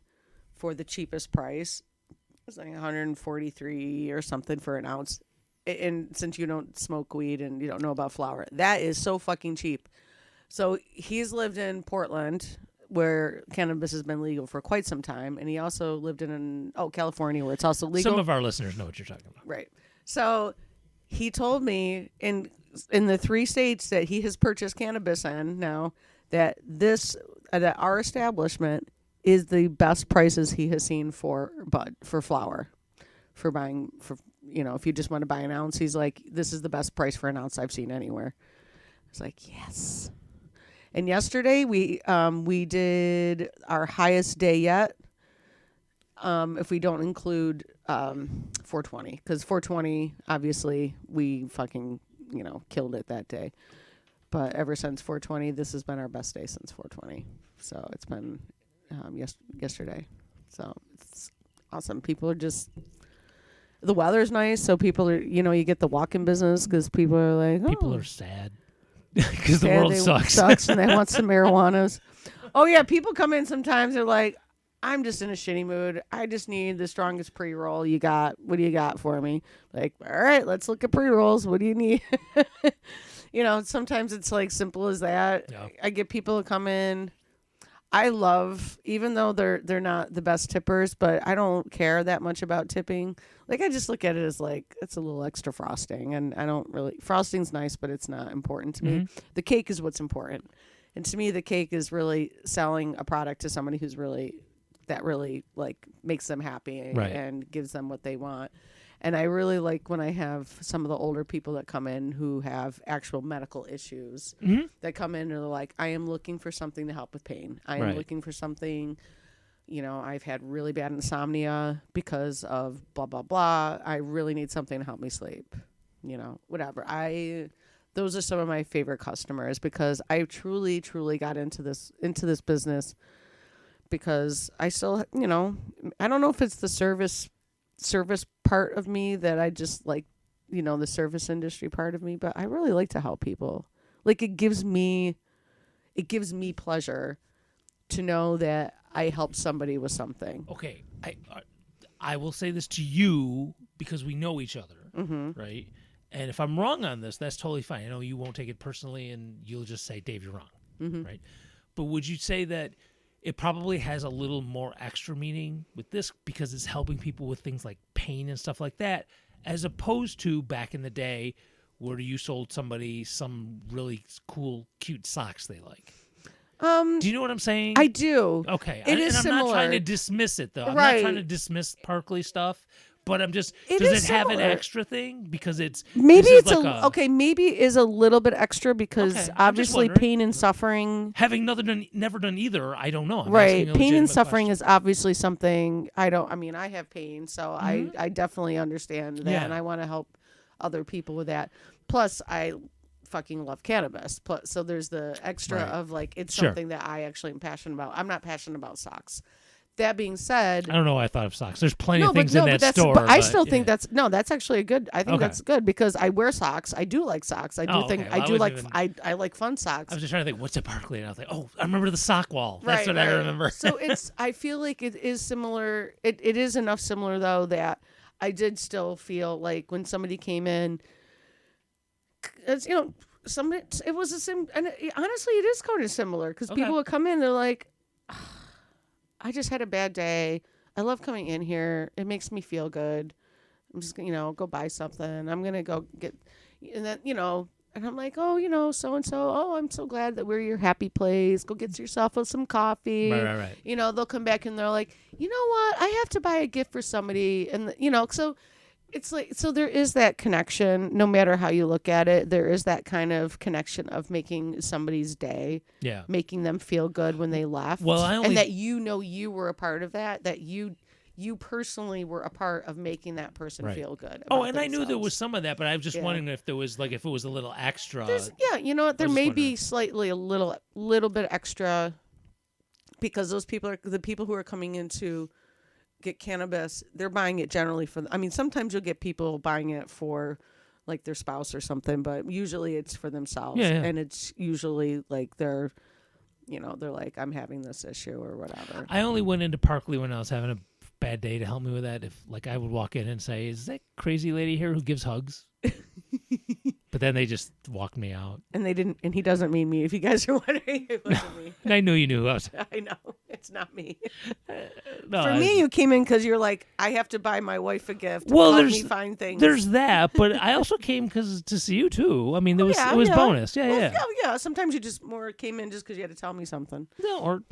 for the cheapest price. It was like 143 or something for an ounce. And since you don't smoke weed and you don't know about flower, that is so fucking cheap. So he's lived in Portland, where cannabis has been legal for quite some time, and he also lived in California, where it's also legal. Some of our listeners know what you're talking about. Right. So he told me in the 3 states that he has purchased cannabis in now that our establishment is the best prices he has seen for flower, for buying for if you just want to buy an ounce. He's like, this is the best price for an ounce I've seen anywhere. I was like, yes. And yesterday we did our highest day yet. If we don't include 420, because 420 obviously we fucking killed it that day. But ever since 420, this has been our best day since 420. So it's been yesterday. So it's awesome. People are just, the weather's nice, so people are, you get the walk-in business because people are like, people are sad because the world sucks and they want some marijuanas. Oh yeah, people come in sometimes. They're like, I'm just in a shitty mood. I just need the strongest pre-roll you got. What do you got for me? Like, all right, let's look at pre-rolls. What do you need? Sometimes it's like simple as that. Yeah. I get people to come in. I love, even though they're not the best tippers, but I don't care that much about tipping. Like, I just look at it as like, it's a little extra frosting, and I don't really, frosting's nice, but it's not important to me. The cake is what's important. And to me, the cake is really selling a product to somebody who's really like makes them happy and gives them what they want. And I really like when I have some of the older people that come in who have actual medical issues that come in and they're like, I am looking for something to help with pain. I am looking for something, I've had really bad insomnia because of blah, blah, blah. I really need something to help me sleep, whatever. Those are some of my favorite customers because I truly, truly got into this business because I still, I don't know if it's the service part of me that I just like, the service industry part of me, but I really like to help people. Like, it gives me pleasure to know that I helped somebody with something. Okay. I will say this to you because we know each other, right? And if I'm wrong on this, that's totally fine. I know you won't take it personally and you'll just say, Dave, you're wrong, right? But would you say that it probably has a little more extra meaning with this because it's helping people with things like pain and stuff like that, as opposed to back in the day where you sold somebody some really cool, cute socks they like? Do you know what I'm saying? I do. Okay. It is similar. I'm not trying to dismiss it, though. I'm Right. not trying to dismiss Parkley stuff. But I'm just, It does is it have an similar. extra thing? Because it's Maybe this it's is like okay. Maybe it is a little bit extra because Okay, I'm just obviously wondering. pain and suffering. having never done either. I don't know. I'm Right, asking a pain and legitimate suffering question. is obviously something I don't. I mean, I have pain, so I definitely understand that, Yeah. and I want to help other people with that. Plus, I fucking love cannabis. Plus, so there's the extra Right. of like it's Sure. something that I actually am passionate about. I'm not passionate about socks. That being said, I don't know why I thought of socks. There's plenty of things in that store. But I but, still think yeah. that's actually a good. I think Okay. that's good because I wear socks. I do like socks. I do Oh, think okay. Well, I I do like wasn't I like fun socks. I was just trying to think, what's at Barkley? And I was like, oh, I remember the sock wall. That's what I remember. So I feel like it is similar. It is enough similar though that I did still feel like when somebody came in, it's, it was the same. And honestly, it is kind of similar because Okay. people would come in, they're like, I just had a bad day. I love coming in here. It makes me feel good. I'm just gonna, go buy something. I'm gonna go get, and then, and I'm like, oh, so and so. Oh, I'm so glad that we're your happy place. Go get yourself some coffee. Right. They'll come back and they're like, you know what? I have to buy a gift for somebody, and so it's like, so there is that connection. No matter how you look at it, there is that kind of connection of making somebody's day, Yeah. making them feel good when they left. Well, and that you were a part of that. That you personally were a part of making that person Right. feel good. Oh, about and I knew there themselves. was some of that, but I was just Yeah. wondering if there was if it was a little extra. You know what? There was may just be wondering. slightly a little bit extra because those people are the people who are coming in to get cannabis. They're buying it generally for. I mean, sometimes you'll get people buying it for like their spouse or something, but usually it's for themselves. Yeah, yeah. And it's usually like they're like, I'm having this issue or whatever. I only went into Parkley when I was having a bad day to help me with that. If like I would walk in and say, "Is that crazy lady here who gives hugs?" But then they just walked me out. And they didn't, and he doesn't mean me. If you guys are wondering, it wasn't me. And I knew you knew who I was. I know it's not me. No, For me, you came in because you're like, I have to buy my wife a gift. Well, help there's me find things. There's that, but I also came because to see you too. I mean, it was bonus. Yeah, Well, yeah. yeah. Sometimes you just more came in just because you had to tell me something. No, or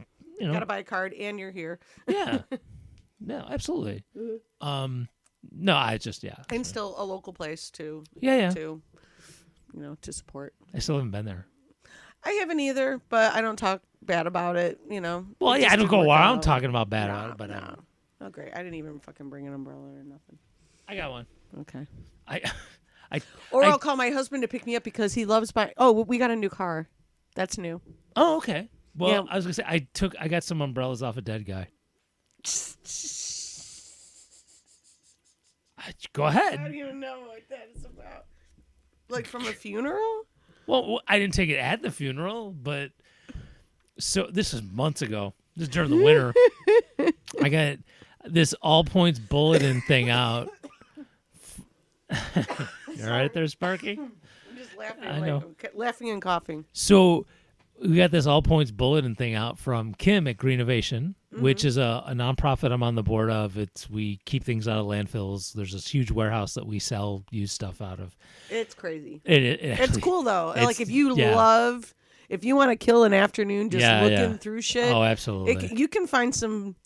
you know, Got to buy a card, and you're here. yeah, no, absolutely. No, I just And still a local place too. Yeah. To, to support. I still haven't been there. I haven't either, but I don't talk bad about it. Well, It yeah, I just don't go didn't work around out. talking about bad about it, but No. Oh, great! I didn't even fucking bring an umbrella or nothing. I got one. Okay. I I'll call my husband to pick me up because he loves buying. Oh, we got a new car. That's new. Oh, okay. Well, Yeah. I was gonna say I got some umbrellas off a dead guy. Go I ahead. don't even know what that is about. Like from a funeral? Well, I didn't take it at the funeral, but so this is months ago. This is during the winter. I got this all points bulletin thing out. You all right there, Sparky? I'm just laughing. I know. Laughing and coughing. So we got this all points bulletin thing out from Kim at Greenovation, which is a nonprofit I'm on the board of. We keep things out of landfills. There's this huge warehouse that we sell used stuff out of. It's crazy. It's It's cool though. it's- Like if you yeah. if you want to kill an afternoon just Yeah, looking yeah. through shit, Oh, absolutely. you can find some.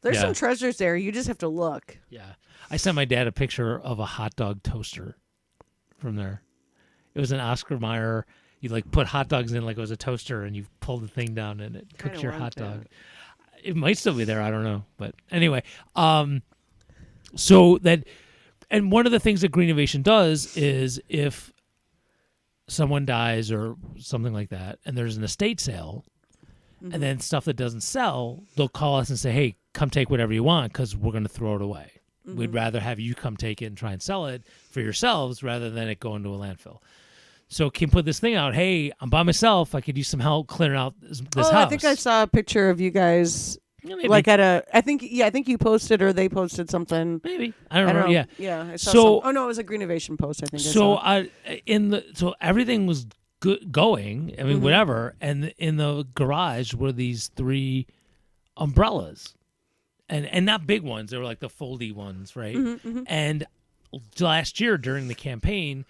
There's Yeah. some treasures there. You just have to look. Yeah. I sent my dad a picture of a hot dog toaster from there. It was an Oscar Mayer. You like put hot dogs in like it was a toaster and you pull the thing down and it cooks your hot dog. It might still be there. I don't know. But anyway, so that, and one of the things that Greenovation does is if someone dies or something like that and there's an estate sale and then stuff that doesn't sell, they'll call us and say, hey, come take whatever you want because we're going to throw it away. We'd rather have you come take it and try and sell it for yourselves rather than it go into a landfill. So Kim put this thing out. Hey, I'm by myself. I could use some help clearing out this house. I think I saw a picture of you guys, Yeah, maybe. like at a. I think you posted or they posted something. Maybe. I don't know. Yeah. Yeah. I saw So- some, oh no, it was a Greenovation post. I think. So everything was good going. I mean, whatever. And in the garage were these 3 umbrellas, and not big ones. They were like the foldy ones, right? And last year during the campaign,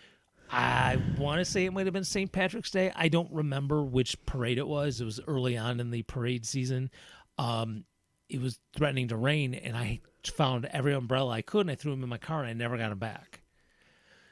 I want to say it might have been St. Patrick's Day. I don't remember which parade it was. It was early on in the parade season. It was threatening to rain, and I found every umbrella I could, and I threw them in my car, and I never got them back.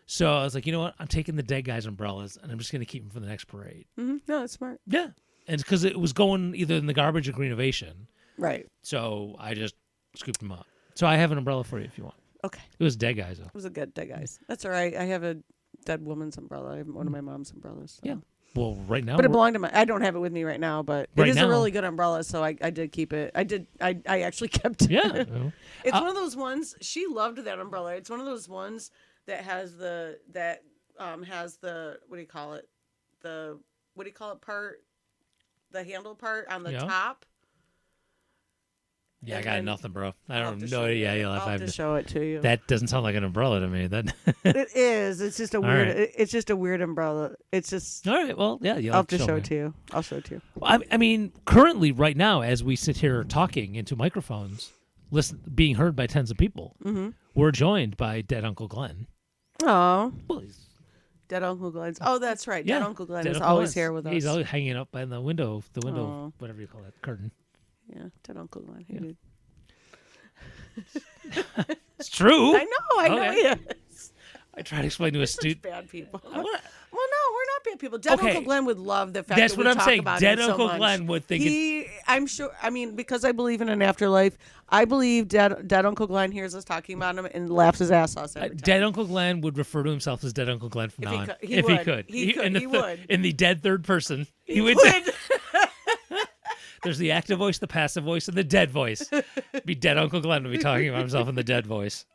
So I was like, you know what? I'm taking the dead guy's umbrellas, and I'm just going to keep them for the next parade. No, that's smart. Yeah. And because it was going either in the garbage or Greenovation. Right. So I just scooped them up. So I have an umbrella for you if you want. Okay. It was dead guys, though. It was a good day, guys. That's all right. I have a dead woman's umbrella. I have one of my mom's umbrellas. So. Yeah. Well, right now. But it belonged to my. I don't have it with me right now, but Right it is now- a really good umbrella, so I did keep it. I actually kept it. Yeah. It's one of those ones. She loved that umbrella. It's one of those ones that has the what do you call it? Part, the handle part on the Yeah. top. Yeah, I And got then nothing, bro. I I'll don't have to know. show you. Yeah, you'll I'll have to to show it to you. That doesn't sound like an umbrella to me. That. It is. It's just a weird. right. It's just a weird umbrella. It's just. All right. Well, yeah. You'll I'll have to show me. it to you. I'll show it to you. I mean, currently, right now, as we sit here talking into microphones, being heard by tens of people, we're joined by Dead Uncle Glenn. Oh, Well, he's Dead Uncle Glenn's. Oh, that's right. yeah, Dead Uncle Glenn Dead is Uncle always Glenn's- here with us. He's always hanging up by the window, Aw. whatever you call that, curtain. Yeah, Dead Uncle Glenn. He Yeah. did. It's true. I know Okay. he is. I try to explain to a Such student. bad people. I wanna- Well, no, we're not bad people. Dead Okay. Uncle Glenn would love the fact That's that what we I'm talk saying. about Dead him so Uncle much. Glenn would think I'm sure. I mean, because I believe in an afterlife, I believe Dead Uncle Glenn hears us talking about him and laughs his ass off every time. Dead Uncle Glenn would refer to himself as Dead Uncle Glenn from If now he on. could- he If he would. could. He could. In the, He would. In the dead third person. He would. There's the active voice, the passive voice, and the dead voice. Be Dead Uncle Glenn would be talking about himself in the dead voice.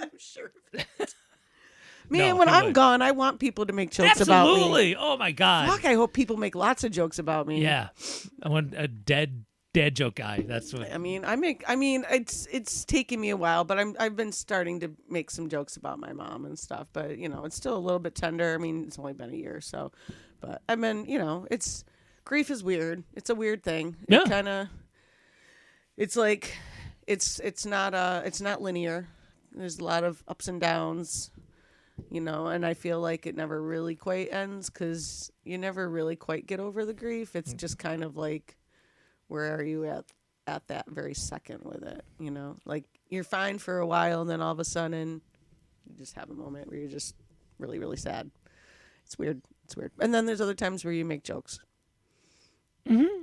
I'm sure. Man, No, when he I'm would. gone, I want people to make jokes about me. Absolutely. Oh my God. Fuck, I hope people make lots of jokes about me. Yeah. I want a dead joke guy. That's what. I mean, it's taken me a while, but I've been starting to make some jokes about my mom and stuff, but it's still a little bit tender. I mean, it's only been a year, so, but I've been, grief is weird. It's a weird thing. Yeah. It kind of, it's like, it's not linear. There's a lot of ups and downs, and I feel like it never really quite ends because you never really quite get over the grief. It's just kind of like, where are you at that very second with it? Like you're fine for a while, and then all of a sudden, you just have a moment where you're just really, really sad. It's weird. And then there's other times where you make jokes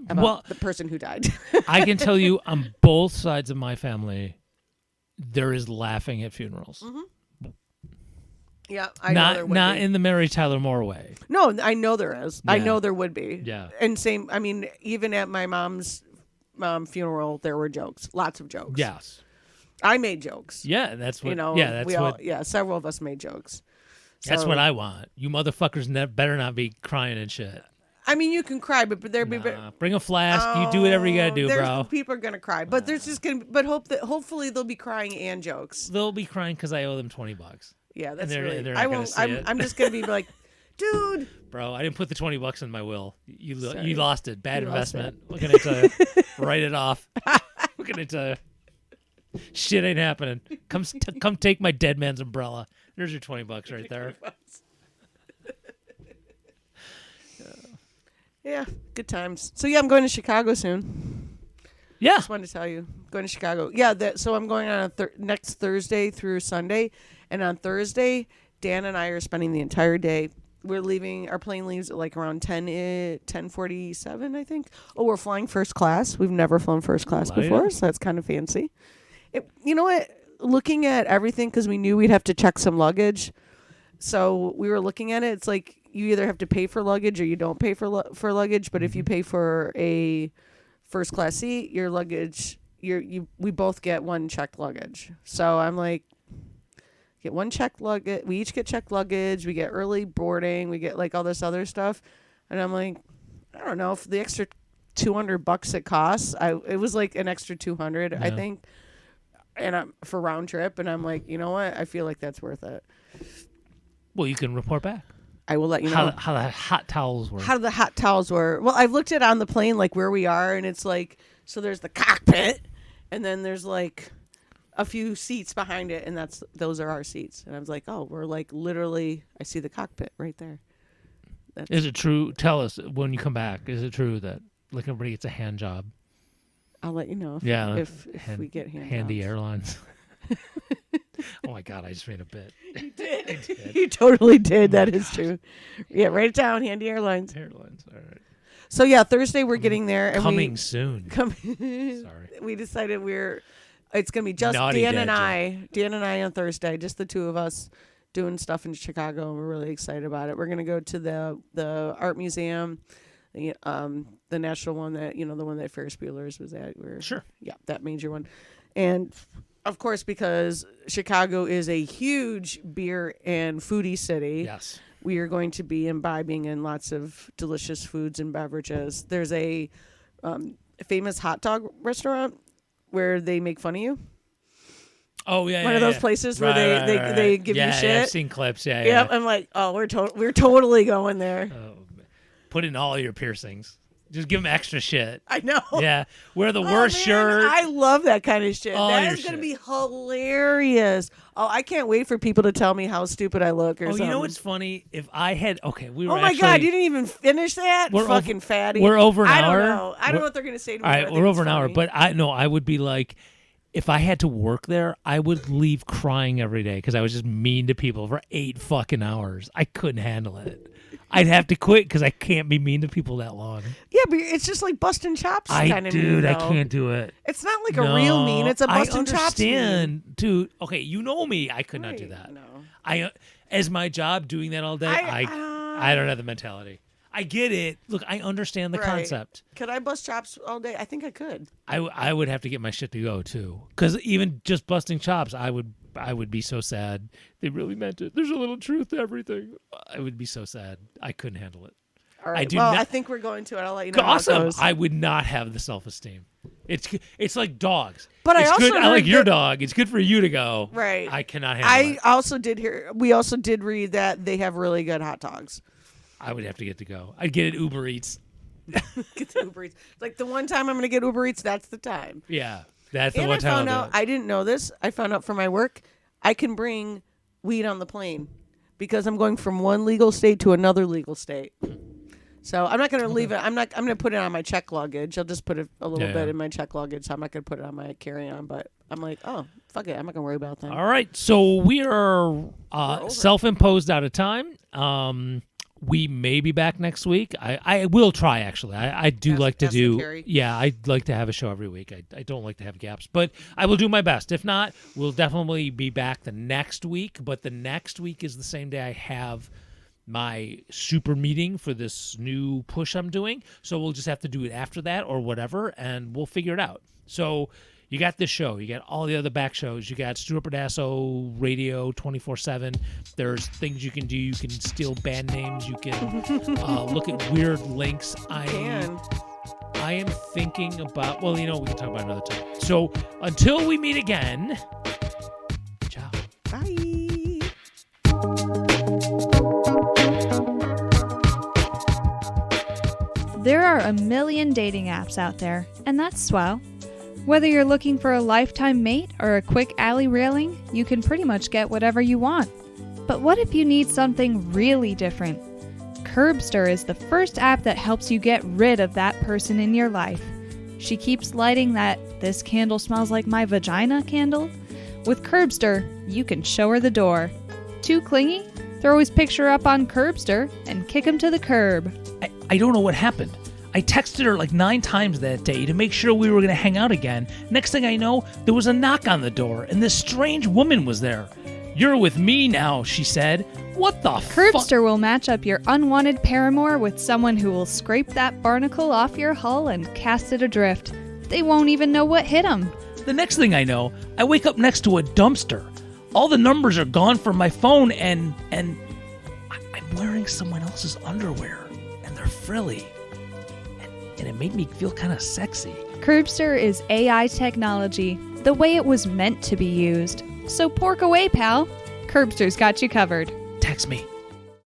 about the person who died. I can tell you on both sides of my family, there is laughing at funerals. Mm-hmm. Yeah, I know there would not be. in the Mary Tyler Moore way. No, I know there is. I Yeah. know there would be. Yeah. And same. I mean, even at my mom's funeral, there were jokes. Lots of jokes. Yes. I made jokes. Yeah, that's what. Several of us made jokes. That's So, what I want. You motherfuckers better not be crying and shit. I mean, you can cry, but there'd be. Bring a flask. You do whatever you gotta do, bro. People are gonna cry, but there's just gonna. But hopefully they'll be crying and jokes. They'll be crying because I owe them $20. Yeah, that's they're- really. they're not I gonna won't. see it. I'm just gonna be like, dude. Bro, I didn't put the $20 in my will. You Sorry. lost it. Bad You lost investment. Looking at you. Write it off. Looking at you. Shit ain't happening. Come take my dead man's umbrella. There's your $20 right there. Yeah, good times. So yeah, I'm going to Chicago soon. Yeah. Just wanted to tell you, I'm going to Chicago. Yeah, so I'm going on next Thursday through Sunday, and on Thursday, Dan and I are spending the entire day. We're leaving. Our plane leaves at like around 10:47, I think. Oh, we're flying first class. We've never flown first class before, so that's kind of fancy. You know what? Looking at everything, because we knew we'd have to check some luggage, so we were looking at it. It's like you either have to pay for luggage or you don't pay for luggage. But if you pay for a first class seat, your luggage, we both get one checked luggage. So I'm like, get one checked luggage. We each get checked luggage. We get early boarding. We get like all this other stuff. And I'm like, I don't know if the extra $200 it costs. It was like an extra 200, I think, and for round trip. And I'm like, you know what? I feel like that's worth it. Well, you can report back. I will let you know how the hot towels were. How the hot towels were. Well, I've looked at it on the plane, like where we are, and it's like, so there's the cockpit, and then there's like a few seats behind it, and those are our seats. And I was like, oh, we're like literally, I see the cockpit right there. Is it true? Tell us when you come back. Is it true that like everybody gets a hand job? I'll let you know if we get handy jobs. airlines. Oh my God, I just made a bit. You did. You totally did. That is true. Yeah, write it down. Handy Airlines. Airlines. All right. So yeah, Thursday we're getting there. And Coming soon. Sorry. We decided it's gonna be just Naughty Dan dad and I. Dan and I on Thursday, just the two of us doing stuff in Chicago, and we're really excited about it. We're gonna go to the art museum, the national one that the one that Ferris Bueller's was at. Sure. Yeah, that major one, and of course because Chicago is a huge beer and foodie city. Yes. We are going to be imbibing in lots of delicious foods and beverages. There's a famous hot dog restaurant where they make fun of you. Oh yeah, One of those places where they give you shit. Yeah, I've seen clips. Yeah, Yep, I'm like, oh, we're totally going there. Oh, put in all your piercings. Just give them extra shit. I know. Yeah, wear the worst man, shirt. I love that kind of shit. All That your is going to shit. be hilarious. Oh, I can't wait for people to tell me how stupid I look or something. You know what's funny? If I had we were. Oh my actually, God! You didn't even finish that, We're fucking over- fatty. we're over an I hour. don't know. I don't know what they're gonna say to me. All but I right, think we're it's over an hour, funny. but I would be like, if I had to work there, I would leave crying every day because I was just mean to people for 8 fucking hours. I couldn't handle it. I'd have to quit because I can't be mean to people that long. Yeah, but it's just like busting chops kind of mean. I though. can't do it. It's not like a real mean. It's a busting chops mean. I understand, dude. Okay, you know me. I could not do Right, that. no. As my job doing that all day, I don't have the mentality. I get it. Look, I understand the Right. concept. Could I bust chops all day? I think I could. I would have to get my shit to go too, because even just busting chops, I would I would be so sad. They really meant it. There's a little truth to everything. I would be so sad. I couldn't handle it. All right. I do well, not- I think we're going to it. I'll let you know. How it Awesome. goes. I would not have the self-esteem. It's like dogs. But I it's also good. I heard like your that- dog. It's good for you to go. Right. I cannot handle it. also did hear. We also did read that they have really good hot dogs. I would have to get to go. I'd get it Uber Eats. Get the Uber Eats. Like the one time I'm going to get Uber Eats, that's the time. Yeah, that's the And one I time found I'll out. do it. I didn't know this. I found out from my work. I can bring weed on the plane because I'm going from one legal state to another legal state. So I'm not going to leave it. I'm going to put it on my check luggage. I'll just put it a little Yeah. bit in my check luggage. So I'm not going to put it on my carry-on. But I'm like, oh, fuck it. I'm not going to worry about that. All right, so we are over. self-imposed out of time. We may be back next week. I will try, actually. I do like to ask the do. Carrie. Yeah, I'd like to have a show every week. I don't like to have gaps, but I will do my best. If not, we'll definitely be back the next week. But the next week is the same day I have my super meeting for this new push I'm doing. So we'll just have to do it after that or whatever, and we'll figure it out. So you got this show. You got all the other back shows. You got Stuart Berdasso Radio 24/7. There's things you can do. You can steal band names. You can look at weird links. I am thinking about, well, we can talk about it another time. So until we meet again, ciao. Bye. There are a million dating apps out there, and that's swell. Whether you're looking for a lifetime mate or a quick alley railing, you can pretty much get whatever you want. But what if you need something really different? Curbster is the first app that helps you get rid of that person in your life. She keeps lighting that "this candle smells like my vagina" candle. With Curbster, you can show her the door. Too clingy? Throw his picture up on Curbster and kick him to the curb. I don't know what happened. I texted her like 9 times that day to make sure we were going to hang out again. Next thing I know, there was a knock on the door, and this strange woman was there. "You're with me now," she said. What the fuck? Curbster will match up your unwanted paramour with someone who will scrape that barnacle off your hull and cast it adrift. They won't even know what hit them. The next thing I know, I wake up next to a dumpster. All the numbers are gone from my phone, and I'm wearing someone else's underwear, and they're frilly. And it made me feel kind of sexy. Curbster is AI technology, the way it was meant to be used. So pork away, pal. Curbster's got you covered. Text me.